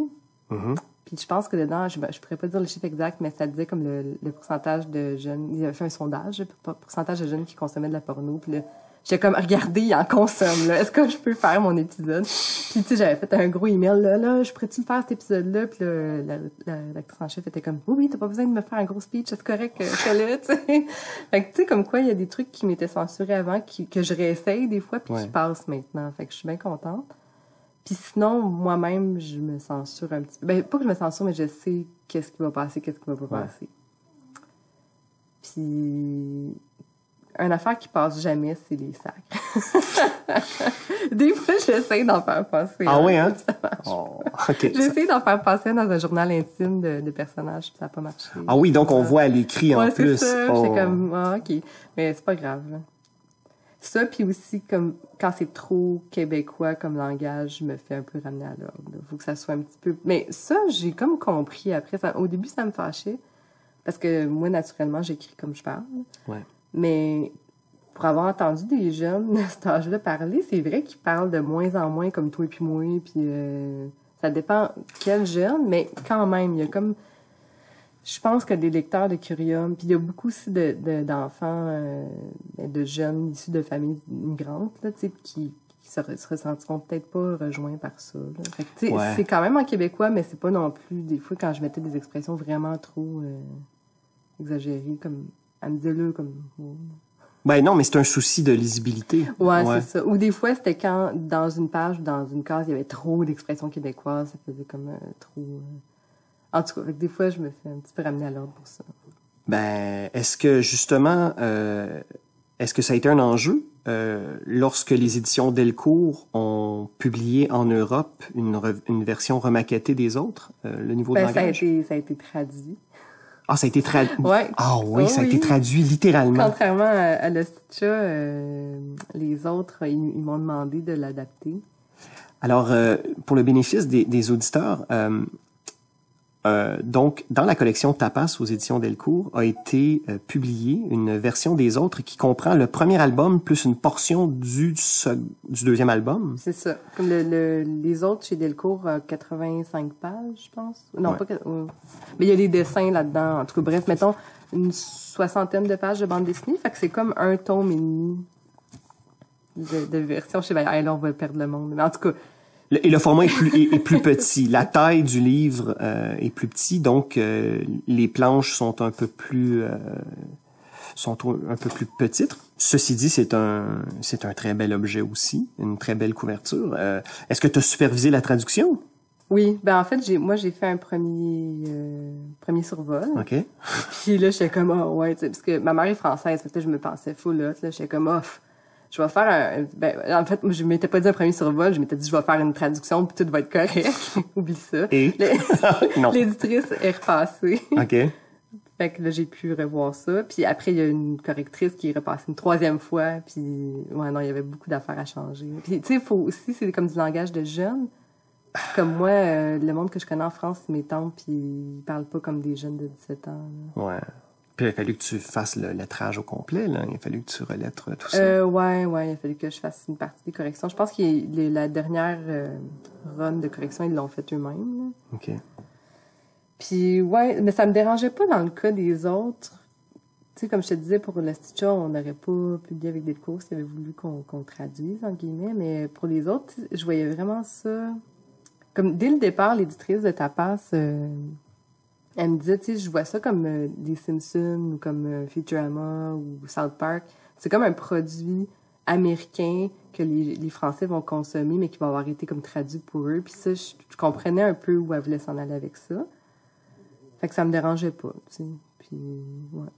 Mm-hmm. Puis je pense que dedans, je pourrais pas dire le chiffre exact, mais ça disait comme le pourcentage de jeunes... Il avait fait un sondage, le pourcentage de jeunes qui consommaient de la porno. Puis là, j'ai comme, regardez, ils en consomment, là. Est-ce que je peux faire mon épisode? Puis, tu sais, j'avais fait un gros email, là, je pourrais-tu faire cet épisode-là? Puis là, l'actrice en chef était comme, oui, t'as pas besoin de me faire un gros speech, c'est correct, fais-le, tu sais. Fait que, tu sais, comme quoi, il y a des trucs qui m'étaient censurés avant, que je réessaye des fois, puis qui passent maintenant. Fait que je suis bien contente. Puis sinon, moi-même, je me censure un petit peu. Ben, pas que je me censure, mais je sais qu'est-ce qui va passer, qu'est-ce qui va pas passer. Puis... Une affaire qui passe jamais, c'est les sacs. Des fois, j'essaie d'en faire passer. Ah oui, hein? Ça marche. Okay, j'essaie d'en faire passer dans un journal intime de personnages, puis ça n'a pas marché. Ah oui, donc on voit à l'écrit en plus. C'est ça. C'est comme, OK. Mais c'est pas grave. Là. Ça, puis aussi, comme quand c'est trop québécois comme langage, je me fais un peu ramener à l'ordre. Il faut que ça soit un petit peu... Mais ça, j'ai comme compris après. Au début, ça me fâchait. Parce que moi, naturellement, j'écris comme je parle. Ouais. Mais pour avoir entendu des jeunes de cet âge-là parler, c'est vrai qu'ils parlent de moins en moins comme toi et puis moi, puis ça dépend quel jeune, mais quand même, il y a comme... Je pense que des lecteurs de Curium, puis il y a beaucoup aussi d'enfants, de jeunes issus de familles migrantes, là, tu sais, qui se ressentiront peut-être pas rejoints par ça. Là. Fait que, c'est quand même en québécois, mais c'est pas non plus... Des fois, quand je mettais des expressions vraiment trop exagérées, comme... Elle me disait là, comme... Oh. Ben non, mais c'est un souci de lisibilité. Ouais, c'est ça. Ou des fois, c'était quand, dans une page ou dans une case, il y avait trop d'expressions québécoises, ça faisait comme trop... En tout cas, avec des fois, je me fais un petit peu ramener à l'ordre pour ça. Ben, est-ce que, justement, est-ce que ça a été un enjeu lorsque les éditions Delcourt ont publié en Europe une version remaquettée des autres, le niveau de langage? Ça a été traduit. Ah, ça a été traduit. Ouais. Ah oui, ça a été traduit littéralement. Contrairement à l'Hostia, les autres, ils m'ont demandé de l'adapter. Alors, pour le bénéfice des auditeurs, donc, dans la collection Tapas aux éditions Delcourt a été publiée une version des autres qui comprend le premier album plus une portion du deuxième album. C'est ça. Comme les autres chez Delcourt, 85 pages, je pense. Non, pas... mais il y a des dessins là-dedans. En tout cas, bref, mettons une 60aine de pages de bande dessinée. Fait que c'est comme un tome et demi de version chez Bayard. Là, on va perdre le monde. Mais en tout cas... Et le format est plus petit. La taille du livre est plus petit, donc les planches sont un peu plus petites. Ceci dit, c'est un très bel objet aussi, une très belle couverture. Est-ce que tu as supervisé la traduction? Oui, ben en fait, j'ai fait un premier survol. OK. Puis là, j'étais comme ouais, tu sais, parce que ma mère est française, fait que là, je me pensais full là, j'étais comme je vais faire en fait, je m'étais pas dit un premier survol, je m'étais dit je vais faire une traduction puis tout va être correct. Oublie ça. Et non. L'éditrice est repassée. OK. Fait que là, j'ai pu revoir ça. Puis après, il y a une correctrice qui est repassée une 3e fois. Puis ouais, non, il y avait beaucoup d'affaires à changer. Puis tu sais, faut aussi, c'est comme du langage de jeunes. Comme moi, le monde que je connais en France, c'est mes tantes, puis ils parlent pas comme des jeunes de 17 ans. Là. Ouais. Puis il a fallu que tu fasses le lettrage au complet, là. Il a fallu que tu relettres tout ça. Ouais, il a fallu que je fasse une partie des corrections. Je pense que la dernière run de correction, ils l'ont fait eux-mêmes. Là. OK. Puis, ouais, mais ça me dérangeait pas dans le cas des autres. Tu sais, comme je te disais, pour le Stitcha, on n'aurait pas publié avec Delcourt s'ils avaient voulu qu'on traduise, en guillemets. Mais pour les autres, je voyais vraiment ça... Comme, dès le départ, l'éditrice de Tapas... elle me disait, tu sais, je vois ça comme des Simpsons ou comme Futurama ou South Park. C'est comme un produit américain que les Français vont consommer, mais qui va avoir été comme traduit pour eux. Puis ça, je comprenais un peu où elle voulait s'en aller avec ça. Fait que ça me dérangeait pas, tu sais. Puis, ouais.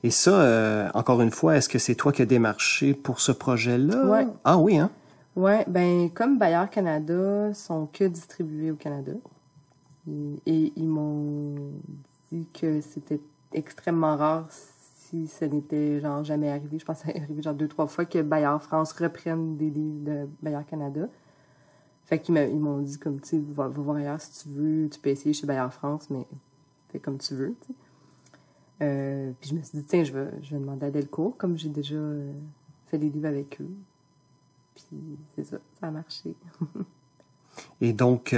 Et ça, encore une fois, est-ce que c'est toi qui as démarché pour ce projet-là? Ouais. Ah oui, hein? Ouais, ben comme Bayard Canada sont que distribués au Canada. Et ils m'ont dit que c'était extrêmement rare si ce n'était genre jamais arrivé. Je pense que ça est arrivé genre 2-3 fois que Bayard France reprenne des livres de Bayard Canada. Fait qu'ils m'ont dit comme, tu sais, va voir ailleurs si tu veux, tu peux essayer chez Bayard France, mais fais comme tu veux, tu sais. Puis je me suis dit, tiens, je vais demander à Delcourt, comme j'ai déjà fait des livres avec eux. Puis c'est ça a marché. Et donc,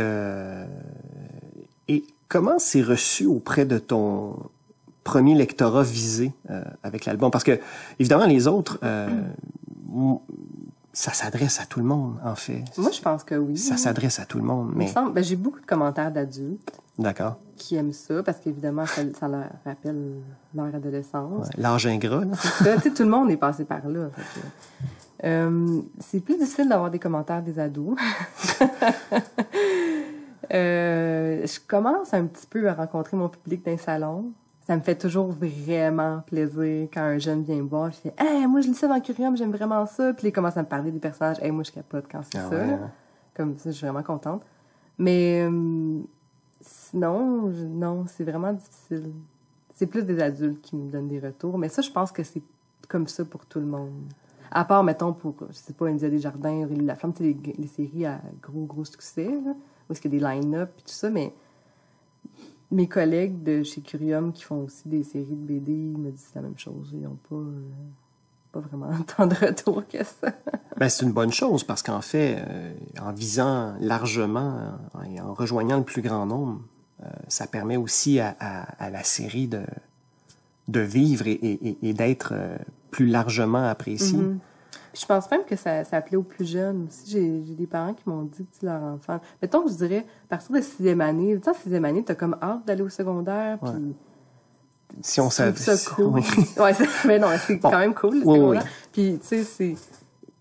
et comment c'est reçu auprès de ton premier lectorat visé avec l'album? Parce que, évidemment, les autres, ça s'adresse à tout le monde, en fait. Moi, je pense que oui. Ça s'adresse à tout le monde, mais... j'ai beaucoup de commentaires d'adultes. D'accord. Qui aiment ça, parce qu'évidemment, ça leur rappelle leur adolescence. Ouais, l'âge ingrat, là. C'est ça, tu sais, tout le monde est passé par là. Fait que, c'est plus difficile d'avoir des commentaires des ados. Je commence un petit peu à rencontrer mon public dans les salons. Ça me fait toujours vraiment plaisir quand un jeune vient me voir. Je fais « Hey, moi, je lis ça dans Curium, j'aime vraiment ça. » Puis il commence à me parler des personnages. « Hey, moi, je capote quand c'est ça. Ouais. » Comme ça, je suis vraiment contente. Mais sinon, non, c'est vraiment difficile. C'est plus des adultes qui me donnent des retours. Mais ça, je pense que c'est comme ça pour tout le monde. À part, mettons, pour, je sais pas, India Desjardins, Aurélie Laflamme, tu sais, les séries à gros succès, là, où est-ce qu'il y a des line-up et tout ça, mais mes collègues de chez Curium qui font aussi des séries de BD, ils me disent la même chose. Ils n'ont pas vraiment tant de retours que ça. Ben, c'est une bonne chose parce qu'en fait, en visant largement et en rejoignant le plus grand nombre, ça permet aussi à la série de vivre et d'être plus largement appréciée. Mm-hmm. Je pense même que ça plaît aux plus jeunes aussi. J'ai des parents qui m'ont dit que leur enfant... Mettons, je dirais, à partir de 6e année, tu sais, en 6e année, t'as comme hâte d'aller au secondaire, puis... Si on savait... ça cool. Oui. Ouais, mais non, c'est quand même cool, le secondaire. Puis, tu sais,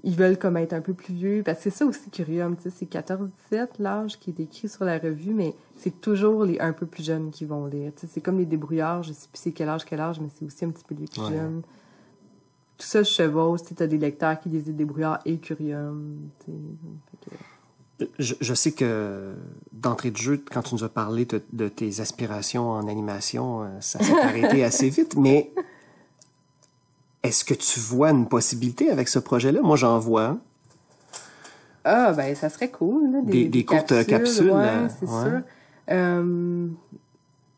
ils veulent comme être un peu plus vieux, parce que c'est ça aussi Curium, tu sais, c'est 14-17, l'âge qui est écrit sur la revue, mais c'est toujours les un peu plus jeunes qui vont lire. Tu sais, c'est comme les débrouillards, je sais plus c'est quel âge, mais c'est aussi un petit peu les plus jeunes. Tout ça, je chevauche, tu sais, t'as des lecteurs qui lisent des débrouillards et Curium, tu sais. Je sais que d'entrée de jeu, quand tu nous as parlé de tes aspirations en animation, ça s'est arrêté assez vite, mais est-ce que tu vois une possibilité avec ce projet-là? Moi, j'en vois un. Ah, ben, ça serait cool, là. Des courtes capsules. Ouais, c'est sûr.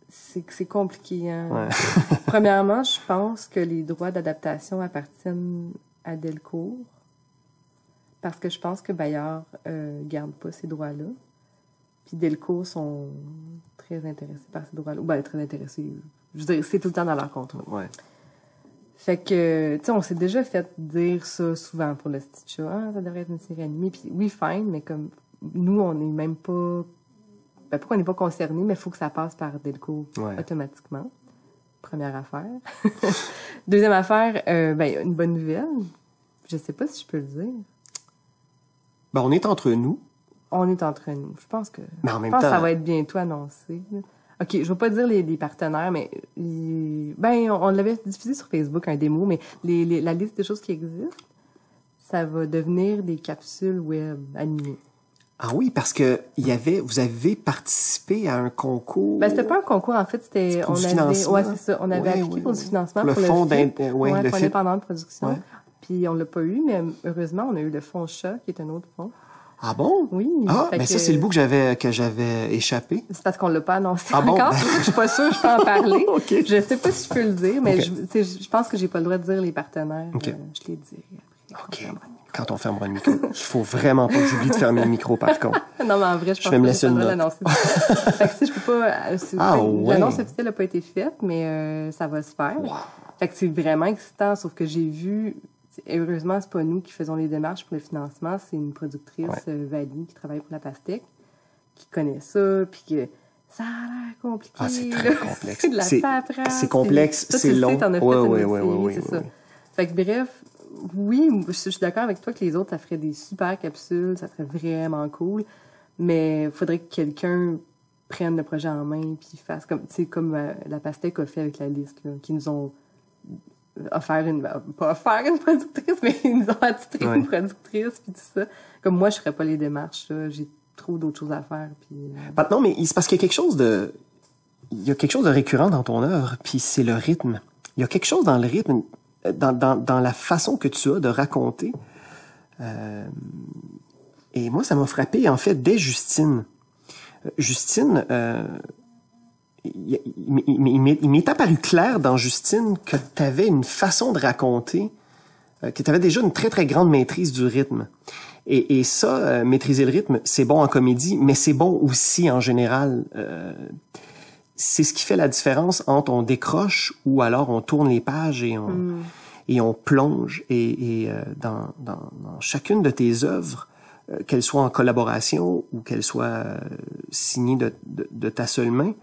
C'est compliqué, hein. Ouais. Premièrement, je pense que les droits d'adaptation appartiennent à Delcourt. Parce que je pense que Bayard garde pas ces droits-là. Puis Delcourt sont très intéressés par ces droits-là. Ben, très intéressés. Je veux dire, c'est tout le temps dans leur contrôle. Ouais. Fait que, tu sais, on s'est déjà fait dire ça souvent pour le Stitch. Ah, ça devrait être une série animée. Puis oui, fine, mais comme nous, on n'est même pas... Ben, pourquoi on n'est pas concernés, mais il faut que ça passe par Delcourt automatiquement. Première affaire. Deuxième affaire, ben, une bonne nouvelle. Je sais pas si je peux le dire. Ben, on est entre nous. On est entre nous. Je pense que... Mais en même temps... que ça va être bientôt annoncé. OK, je vais pas dire les partenaires, mais... Ben, on l'avait diffusé sur Facebook, un démo, mais la liste de choses qui existent, ça va devenir des capsules web animées. Ah oui, parce que vous avez participé à un concours... Ben, c'était pas un concours, en fait, c'était... Pour du financement. Ouais, c'est ça. On avait appliqué pour du financement. Pour le fonds indépendant de production. Ouais. Puis on l'a pas eu, mais heureusement, on a eu le fonds Chat, qui est un autre fonds. Ah bon? Oui. Ah, mais ça, c'est le bout que j'avais échappé. C'est parce qu'on l'a pas annoncé encore. Bon? Je suis pas sûre, je peux en parler. Okay. Je sais pas si je peux le dire, mais je pense que j'ai pas le droit de dire les partenaires. Okay. Je les dirai après. OK. Quand on fermera le micro. Il faut vraiment pas que j'oublie de fermer le micro, par contre. Non, mais en vrai, je pense vais me laisser que une je note. Fait que si je peux pas... L'annonce officielle n'a pas été faite, mais ça va se faire. Wow. Fait que c'est vraiment excitant, sauf que j'ai vu... Heureusement, c'est pas nous qui faisons les démarches pour le financement, c'est une productrice, Valie, qui travaille pour La Pastèque, qui connaît ça, puis que ça a l'air compliqué. Ah, c'est très complexe. C'est de la paperasse. C'est complexe, c'est long. Tu t'en as fait une série, c'est ça. Fait que bref, oui, je suis d'accord avec toi que les autres, ça ferait des super capsules, ça serait vraiment cool, mais il faudrait que quelqu'un prenne le projet en main puis fasse comme La Pastèque a fait avec la liste, là, qui nous ont pas offert une productrice, mais ils nous ont attitré une productrice, puis tout ça. Comme moi, je ferais pas les démarches, là. J'ai trop d'autres choses à faire, puis... Non, mais c'est parce qu'il y a quelque chose de... Il y a quelque chose de récurrent dans ton œuvre, puis c'est le rythme. Il y a quelque chose dans le rythme, dans la façon que tu as de raconter. Et moi, ça m'a frappé, en fait, dès Justine. Justine... il m'est apparu clair dans Justine que tu avais une façon de raconter, que tu avais déjà une très, très grande maîtrise du rythme. Et ça, maîtriser le rythme, c'est bon en comédie, mais c'est bon aussi en général. C'est ce qui fait la différence entre on décroche ou alors on tourne les pages et on plonge. Et dans chacune de tes œuvres, qu'elles soient en collaboration ou qu'elles soient signées de ta seule main,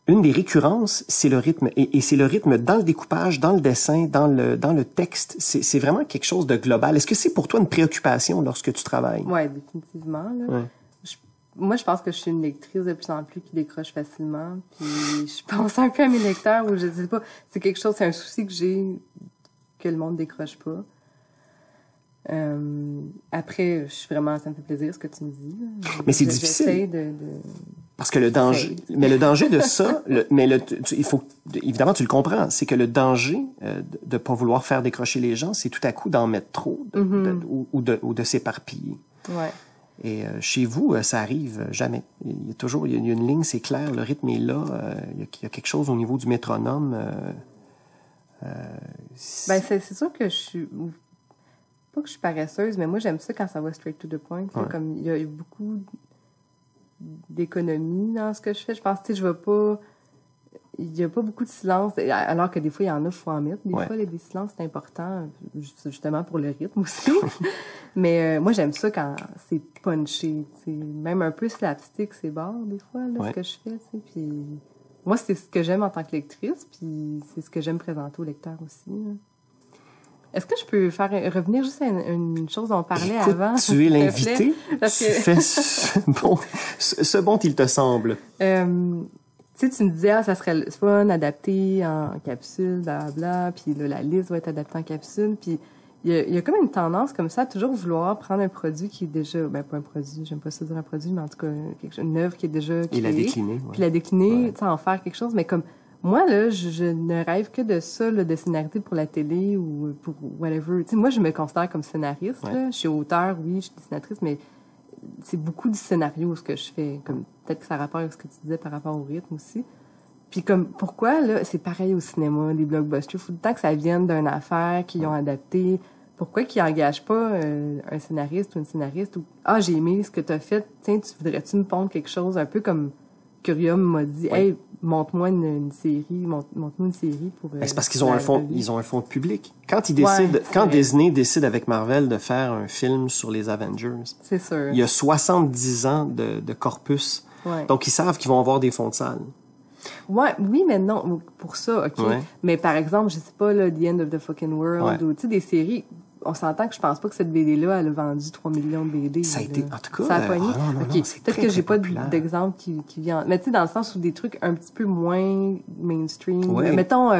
une des récurrences, c'est le rythme. Et c'est le rythme dans le découpage, dans le dessin, dans le texte. C'est vraiment quelque chose de global. Est-ce que c'est pour toi une préoccupation lorsque tu travailles? Oui, définitivement. Là. Ouais. Moi, je pense que je suis une lectrice de plus en plus qui décroche facilement. Puis je pense un peu à mes lecteurs où je sais pas, c'est quelque chose, c'est un souci que j'ai, que le monde décroche pas. Après, ça me fait plaisir ce que tu me dis. Mais c'est difficile. Parce que le danger de ça, il faut, évidemment, tu le comprends, c'est que le danger de pas vouloir faire décrocher les gens, c'est tout à coup d'en mettre trop, ou de s'éparpiller. Ouais. Et chez vous, ça arrive jamais. Il y a une ligne, c'est clair, le rythme est là, il y a quelque chose au niveau du métronome. Ben, c'est sûr que je suis... Pas que je suis paresseuse, mais moi, j'aime ça quand ça va straight to the point. Ouais. Comme il y a beaucoup d'économie dans ce que je fais. Je pense, je vais pas... il y a pas beaucoup de silence, alors que des fois, il y en a, il faut en mettre. Des Ouais. fois, des silences, c'est important, justement pour le rythme aussi. Mais moi, j'aime ça quand c'est punché, tu sais. Même un peu slapstick, c'est barre, des fois, là, Ouais. ce que je fais, tu sais. Puis moi, c'est ce que j'aime en tant que lectrice, puis c'est ce que j'aime présenter au lecteur aussi, là. Est-ce que je peux faire revenir juste à une chose dont on parlait Écoute, avant? tu es s'il te plaît? l'invité. Parce Tu que- fais ce dont il te semble. Tu sais, tu me disais, ah, ça serait le fun, adapté en capsule, blablabla, puis là, la liste va être adaptée en capsule, puis il y a comme une tendance comme ça à toujours vouloir prendre un produit qui est déjà, ben pas un produit, j'aime pas ça dire un produit, mais en tout cas, une œuvre qui est déjà créée. Et la décliner. Ouais. Puis la décliner, Ouais. tu sais, en faire quelque chose, mais comme, moi, là, je ne rêve que de ça, là, de scénarité pour la télé ou pour whatever. Tu sais, moi, je me considère comme scénariste, Ouais. là. Je suis auteur, oui, je suis dessinatrice, mais c'est beaucoup du scénario, ce que je fais. Comme, peut-être que ça a rapport avec ce que tu disais par rapport au rythme aussi. Puis comme, pourquoi, là, c'est pareil au cinéma, les blockbusters. Il faut tout le temps que ça vienne d'une affaire qu'ils ont adapté. Pourquoi qu'ils n'engagent pas un scénariste ou une scénariste ou « Ah, j'ai aimé ce que tu as fait. Tiens, tu voudrais-tu me pondre quelque chose? » Un peu comme Curium m'a dit « Hey, montre-moi une série. Montre-moi une série pour... Ben, c'est parce qu'ils ont un fond, ils ont un fond de public. Quand ils Ouais, décident, c'est quand vrai. Disney décide avec Marvel de faire un film sur les Avengers, C'est sûr. il y a 70 ans de corpus. Ouais. Donc, ils savent qu'ils vont avoir des fonds de salle. Ouais, oui, mais non, pour ça, OK. Ouais. Mais par exemple, je sais pas, là, The End of the Fucking World, Ouais. ou, tu sais, des séries, on s'entend que je pense pas que cette BD-là, elle a vendu 3 millions de BD. Ça a là. été, en tout cas, Ça a pogné. non, non, OK, non, c'est peut-être très, que j'ai très pas populaire. d'exemple qui vient... Mais tu sais, dans le sens où des trucs un petit peu moins mainstream. Ouais. Mettons,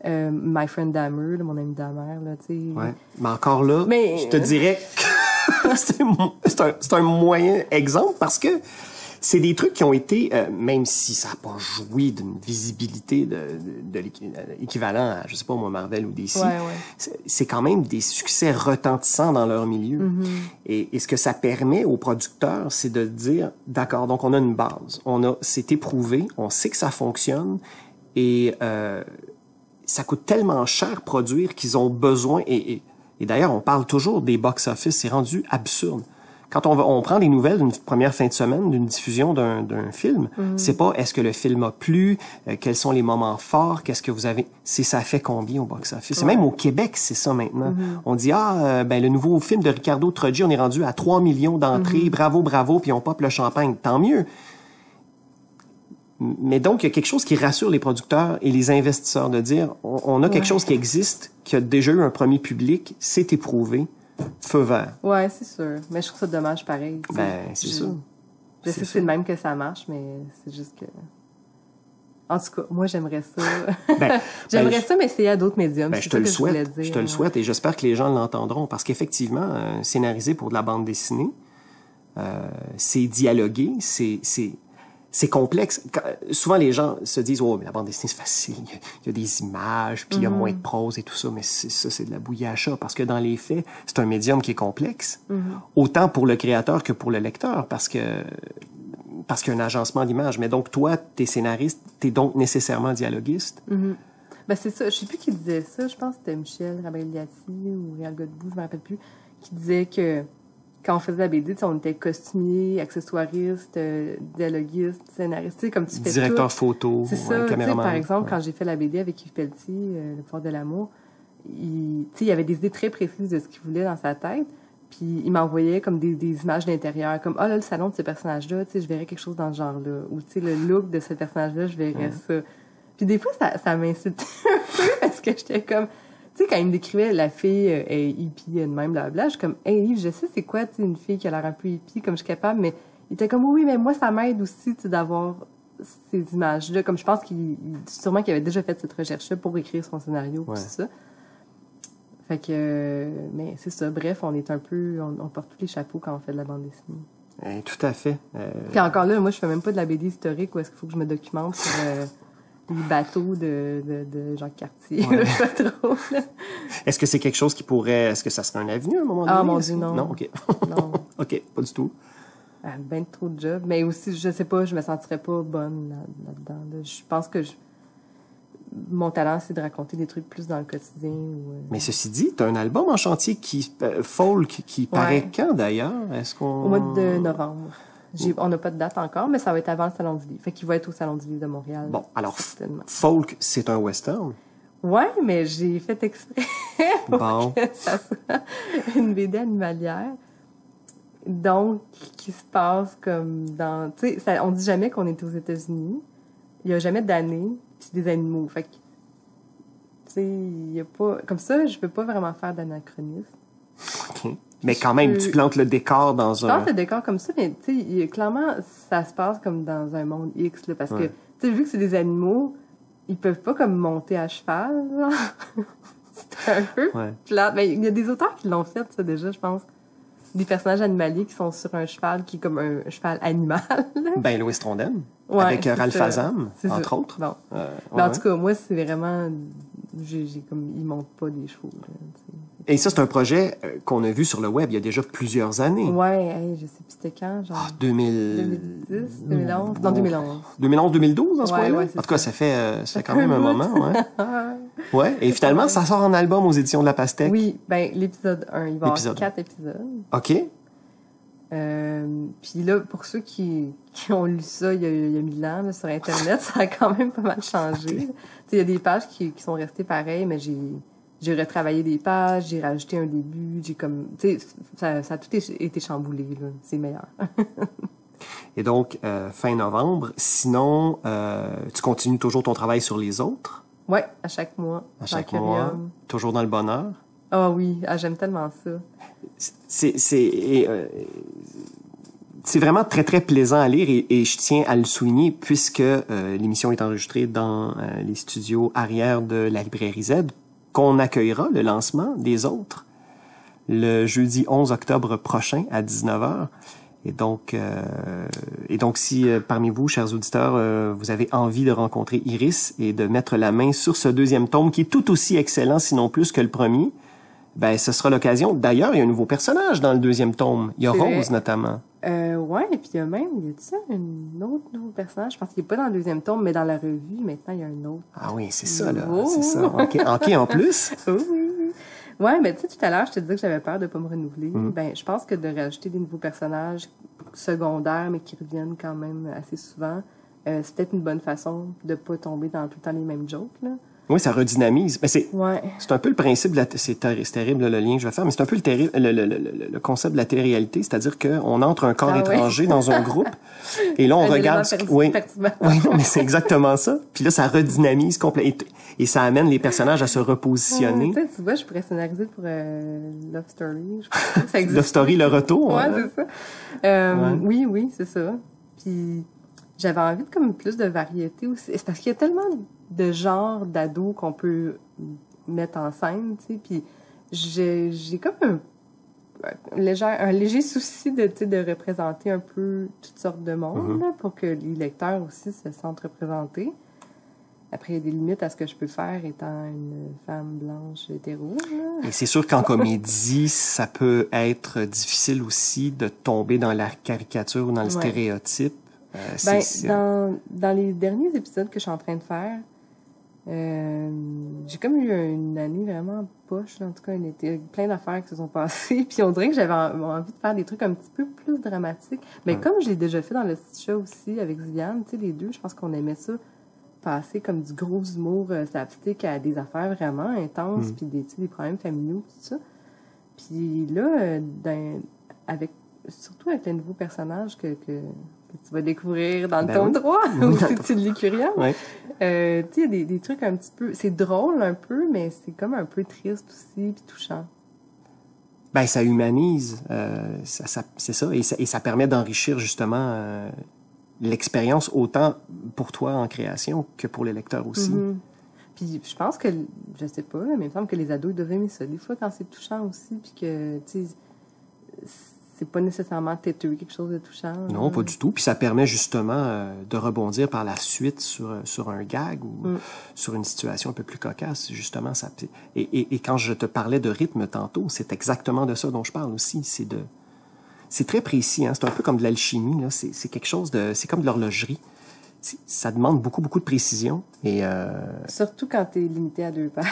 My Friend Dahmer, là, mon ami Dahmer, là, tu sais. Ouais. Mais encore là, Mais- je te dirais que c'est un moyen exemple parce que c'est des trucs qui ont été, même si ça n'a pas joui d'une visibilité de l'équivalent à, je sais pas moi, Marvel ou DC, Ouais, ouais. c'est quand même des succès retentissants dans leur milieu. Et ce que ça permet aux producteurs, c'est de dire, d'accord, donc on a une base, c'est éprouvé, on sait que ça fonctionne et ça coûte tellement cher produire qu'ils ont besoin, et d'ailleurs, on parle toujours des box-office, c'est rendu absurde. Quand on prend des nouvelles d'une première fin de semaine, d'une diffusion d'un film, c'est pas est-ce que le film a plu, quels sont les moments forts, qu'est-ce que vous avez... C'est ça fait combien au box-office. Ouais. Même au Québec, c'est ça maintenant. On dit, ben le nouveau film de Ricardo Troggi, on est rendu à 3 millions d'entrées, bravo, bravo, puis on pop le champagne. Tant mieux. Mais donc, il y a quelque chose qui rassure les producteurs et les investisseurs de dire, on a quelque chose qui existe, qui a déjà eu un premier public, c'est éprouvé, feu vert. Ouais, c'est sûr. Mais je trouve ça dommage pareil. tu sais. Ben, c'est Je- ça. Je sais que c'est le même que ça marche, mais c'est juste que... En tout cas, moi, j'aimerais ça. Ben, J'aimerais ben, ça m'essayer à d'autres médiums. Ben, c'est je te ça le que je voulais souhaite. dire. Je te le souhaite et j'espère que les gens l'entendront parce qu'effectivement, scénariser pour de la bande dessinée, c'est dialoguer, c'est complexe. Souvent, les gens se disent, oh, mais la bande dessinée, c'est facile. Il y a des images, puis il y a moins de prose et tout ça. Mais c'est de la bouillie à chat parce que dans les faits, c'est un médium qui est complexe. Autant pour le créateur que pour le lecteur parce qu'il y a un agencement d'image. Mais donc, toi, t'es scénariste, t'es donc nécessairement dialoguiste. Ben, c'est ça. Je sais plus qui disait ça. Je pense que c'était Michel Rabagliati ou Réal Godbout, je me rappelle plus, qui disait que quand on faisait la BD, tu sais, on était costumier, accessoiriste, dialoguiste, scénariste, tu sais, comme tu fais Directeur tout. photo, C'est ça. Tu sais, caméraman. par exemple, Ouais. quand j'ai fait la BD avec Yves Pelletier, Le pouvoir de l'amour, tu sais, il y avait des idées très précises de ce qu'il voulait dans sa tête. Puis il m'envoyait comme des images d'intérieur, comme « Ah là, le salon de ce personnage-là, tu sais, je verrais quelque chose dans ce genre-là. » Ou tu sais, le look de ce personnage-là, je verrais ça. Puis des fois, ça m'insultait un peu parce que j'étais comme... Tu sais, quand il me décrivait la fille est hippie, elle-même, blablabla, je suis comme « Hey Yves, je sais c'est quoi, tu sais, une fille qui a l'air un peu hippie, comme je suis capable. » Mais il était comme « Oui, mais moi, ça m'aide aussi, tu sais, d'avoir ces images-là. » Comme je pense sûrement qu'il avait déjà fait cette recherche-là pour écrire son scénario, Ouais. tout ça. Fait que, mais c'est ça. Bref, on est un peu, on porte tous les chapeaux quand on fait de la bande dessinée. Tout à fait. Puis encore là, moi, je fais même pas de la BD historique où est-ce qu'il faut que je me documente sur les bateaux de Jacques Cartier. Ouais. Là, je sais pas trop. Là. Est-ce que c'est quelque chose qui pourrait... Est-ce que ça serait un avenir à un moment donné? Ah, mon Est-ce Dieu, que- non. Non, OK. Non, OK, pas du tout. ben trop de job. Mais aussi, je sais pas, je me sentirais pas bonne là-dedans. Là. Je pense que mon talent, c'est de raconter des trucs plus dans le quotidien. Mais ceci dit, tu as un album en chantier folk qui paraît quand, d'ailleurs? Est-ce qu'on... Au mois de novembre. On n'a pas de date encore, mais ça va être avant le Salon du Livre. Fait qu'il va être au Salon du Livre de Montréal. Bon, alors, Folk, c'est un western. Ouais, mais j'ai fait exprès pour que ça soit une BD animalière. Donc, qui se passe comme dans... Tu sais, on dit jamais qu'on est aux États-Unis. Il n'y a jamais d'année, puis c'est des animaux. Fait que, tu sais, il y a pas... Comme ça, je peux pas vraiment faire d'anachronisme. OK. Mais quand même, tu plantes le décor dans un... Je plante le décor comme ça, mais tu sais, clairement, ça se passe comme dans un monde X, là, parce que, tu sais, vu que c'est des animaux, ils peuvent pas comme monter à cheval, genre. C'est un peu plate. Mais il y a des auteurs qui l'ont fait, ça, déjà, je pense. Des personnages animaliers qui sont sur un cheval qui est comme un cheval animal. Ben, Louis Trondheim, avec Ralph Azam, entre autres. Bon. Mais en tout cas, moi, c'est vraiment... J'ai comme... Ils montent pas des chevaux, là, et ça, c'est un projet qu'on a vu sur le web il y a déjà plusieurs années. Ouais, je sais plus c'était quand, genre... 2010, 2011? Non, 2011. 2011-2012, en ce moment-là? Ouais, en tout cas, ça fait quand même un moment, ouais. Et finalement, ça sort en album aux éditions de La Pastèque. Oui, ben l'épisode 1, il va y avoir 4 épisodes. OK. Puis là, pour ceux qui ont lu ça il y a 1000 ans, là, sur Internet, ça a quand même pas mal changé. Il y a des pages qui sont restées pareilles, mais j'ai retravaillé des pages, j'ai rajouté un début, j'ai comme... Tu sais, ça a tout été chamboulé, là. C'est meilleur. Et donc, fin novembre. Sinon, tu continues toujours ton travail sur les autres? Ouais, à chaque mois. À chaque mois. Toujours dans le bonheur? Ah oui, j'aime tellement ça. C'est vraiment très, très plaisant à lire et je tiens à le souligner puisque l'émission est enregistrée dans les studios arrière de la librairie Z, qu'on accueillera le lancement des autres le jeudi 11 octobre prochain à 19h. Et donc, si parmi vous, chers auditeurs, vous avez envie de rencontrer Iris et de mettre la main sur ce deuxième tome qui est tout aussi excellent, sinon plus que le premier, ben ce sera l'occasion. D'ailleurs, il y a un nouveau personnage dans le deuxième tome. Il y a Rose, notamment. Ouais, et puis il y a même, y a-tu un autre nouveau personnage? Je pense qu'il n'est pas dans le deuxième tome, mais dans la revue, maintenant, il y a un autre. Ah oui, c'est ça, là. C'est ça. OK, en plus? Oui. Ouais, mais tu sais, tout à l'heure, je te disais que j'avais peur de pas me renouveler. Ben, je pense que de rajouter des nouveaux personnages secondaires, mais qui reviennent quand même assez souvent, c'est peut-être une bonne façon de pas tomber dans tout le temps les mêmes jokes, là. Oui, ça redynamise. Mais c'est un peu le principe de la... C'est terrible, le lien que je vais faire, mais c'est un peu le concept de la télé-réalité, c'est-à-dire qu'on entre un corps étranger dans un groupe, et là, on regarde... Oui, non, mais c'est exactement ça. Puis là, ça redynamise complètement, et ça amène les personnages à se repositionner. Tu vois, je pourrais scénariser pour Love Story. Je crois que ça existe. Love Story, le retour. Ouais, c'est ça. Oui, c'est ça. Puis j'avais envie de comme plus de variété aussi. C'est parce qu'il y a tellement de genres d'ados qu'on peut mettre en scène, tu sais. Puis j'ai comme un léger souci de représenter un peu toutes sortes de monde, là, pour que les lecteurs aussi se sentent représentés. Après, il y a des limites à ce que je peux faire étant une femme blanche hétéro, là. Et c'est sûr qu'en comédie, ça peut être difficile aussi de tomber dans la caricature ou dans le stéréotype. Dans les derniers épisodes que je suis en train de faire, j'ai comme eu une année vraiment poche, là, en tout cas, plein d'affaires qui se sont passées, puis on dirait que j'avais envie de faire des trucs un petit peu plus dramatiques. Mais comme je l'ai déjà fait dans le show aussi avec Viviane, tu sais, les deux, je pense qu'on aimait ça, passer comme du gros humour slapstick à des affaires vraiment intenses, puis des problèmes familiaux, tout ça. Puis là, surtout avec les nouveaux personnages que tu vas découvrir dans le tome 3, ou si tu lis Curiam. Tu sais, il y a des trucs un petit peu... C'est drôle un peu, mais c'est comme un peu triste aussi, puis touchant. Ben, ça humanise, c'est ça, et ça permet d'enrichir justement l'expérience autant pour toi en création que pour les lecteurs aussi. Puis je pense que, je sais pas, mais il me semble que les ados devraient aimer ça des fois quand c'est touchant aussi, puis que, tu sais, c'est pas nécessairement têteux, quelque chose de touchant. Non, pas du tout. Puis ça permet justement de rebondir par la suite sur un gag ou sur une situation un peu plus cocasse, justement. Ça, et quand je te parlais de rythme tantôt, c'est exactement de ça dont je parle aussi. C'est très précis, hein. C'est un peu comme de l'alchimie, là. C'est quelque chose de... C'est comme de l'horlogerie. ça demande beaucoup de précision. Et surtout quand t'es limité à 2 pages.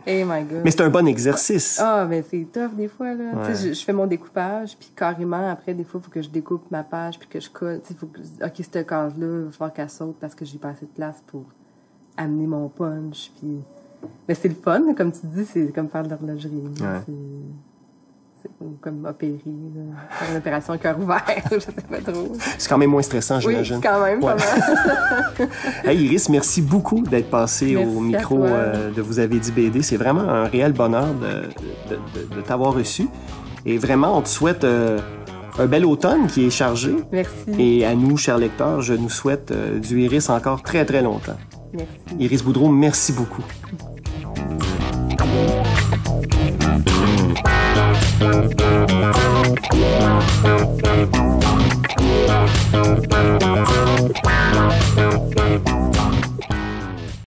Hey my God. Mais c'est un bon exercice. Ah, mais c'est tough des fois, là. Ouais. Tu sais, je fais mon découpage, puis carrément, après, des fois, il faut que je découpe ma page, puis que je colle. Tu sais, faut que... OK, cette case-là, il va falloir qu'elle saute parce que j'ai pas assez de place pour amener mon punch, puis... Mais c'est le fun, comme tu dis, c'est comme faire de l'horlogerie. Ouais. C'est comme opérer, là. Faire une opération à cœur ouvert, je sais pas trop. C'est quand même moins stressant, j'imagine. Oui, quand même, ouais. pas mal. Hey, Iris, merci beaucoup d'être passée Merci au micro de Vous avez dit BD. C'est vraiment un réel bonheur de t'avoir reçu. Et vraiment, on te souhaite un bel automne qui est chargé. Merci. Et à nous, chers lecteurs, je nous souhaite du Iris encore très, très longtemps. Merci. Iris Boudreau, merci beaucoup. Thank you.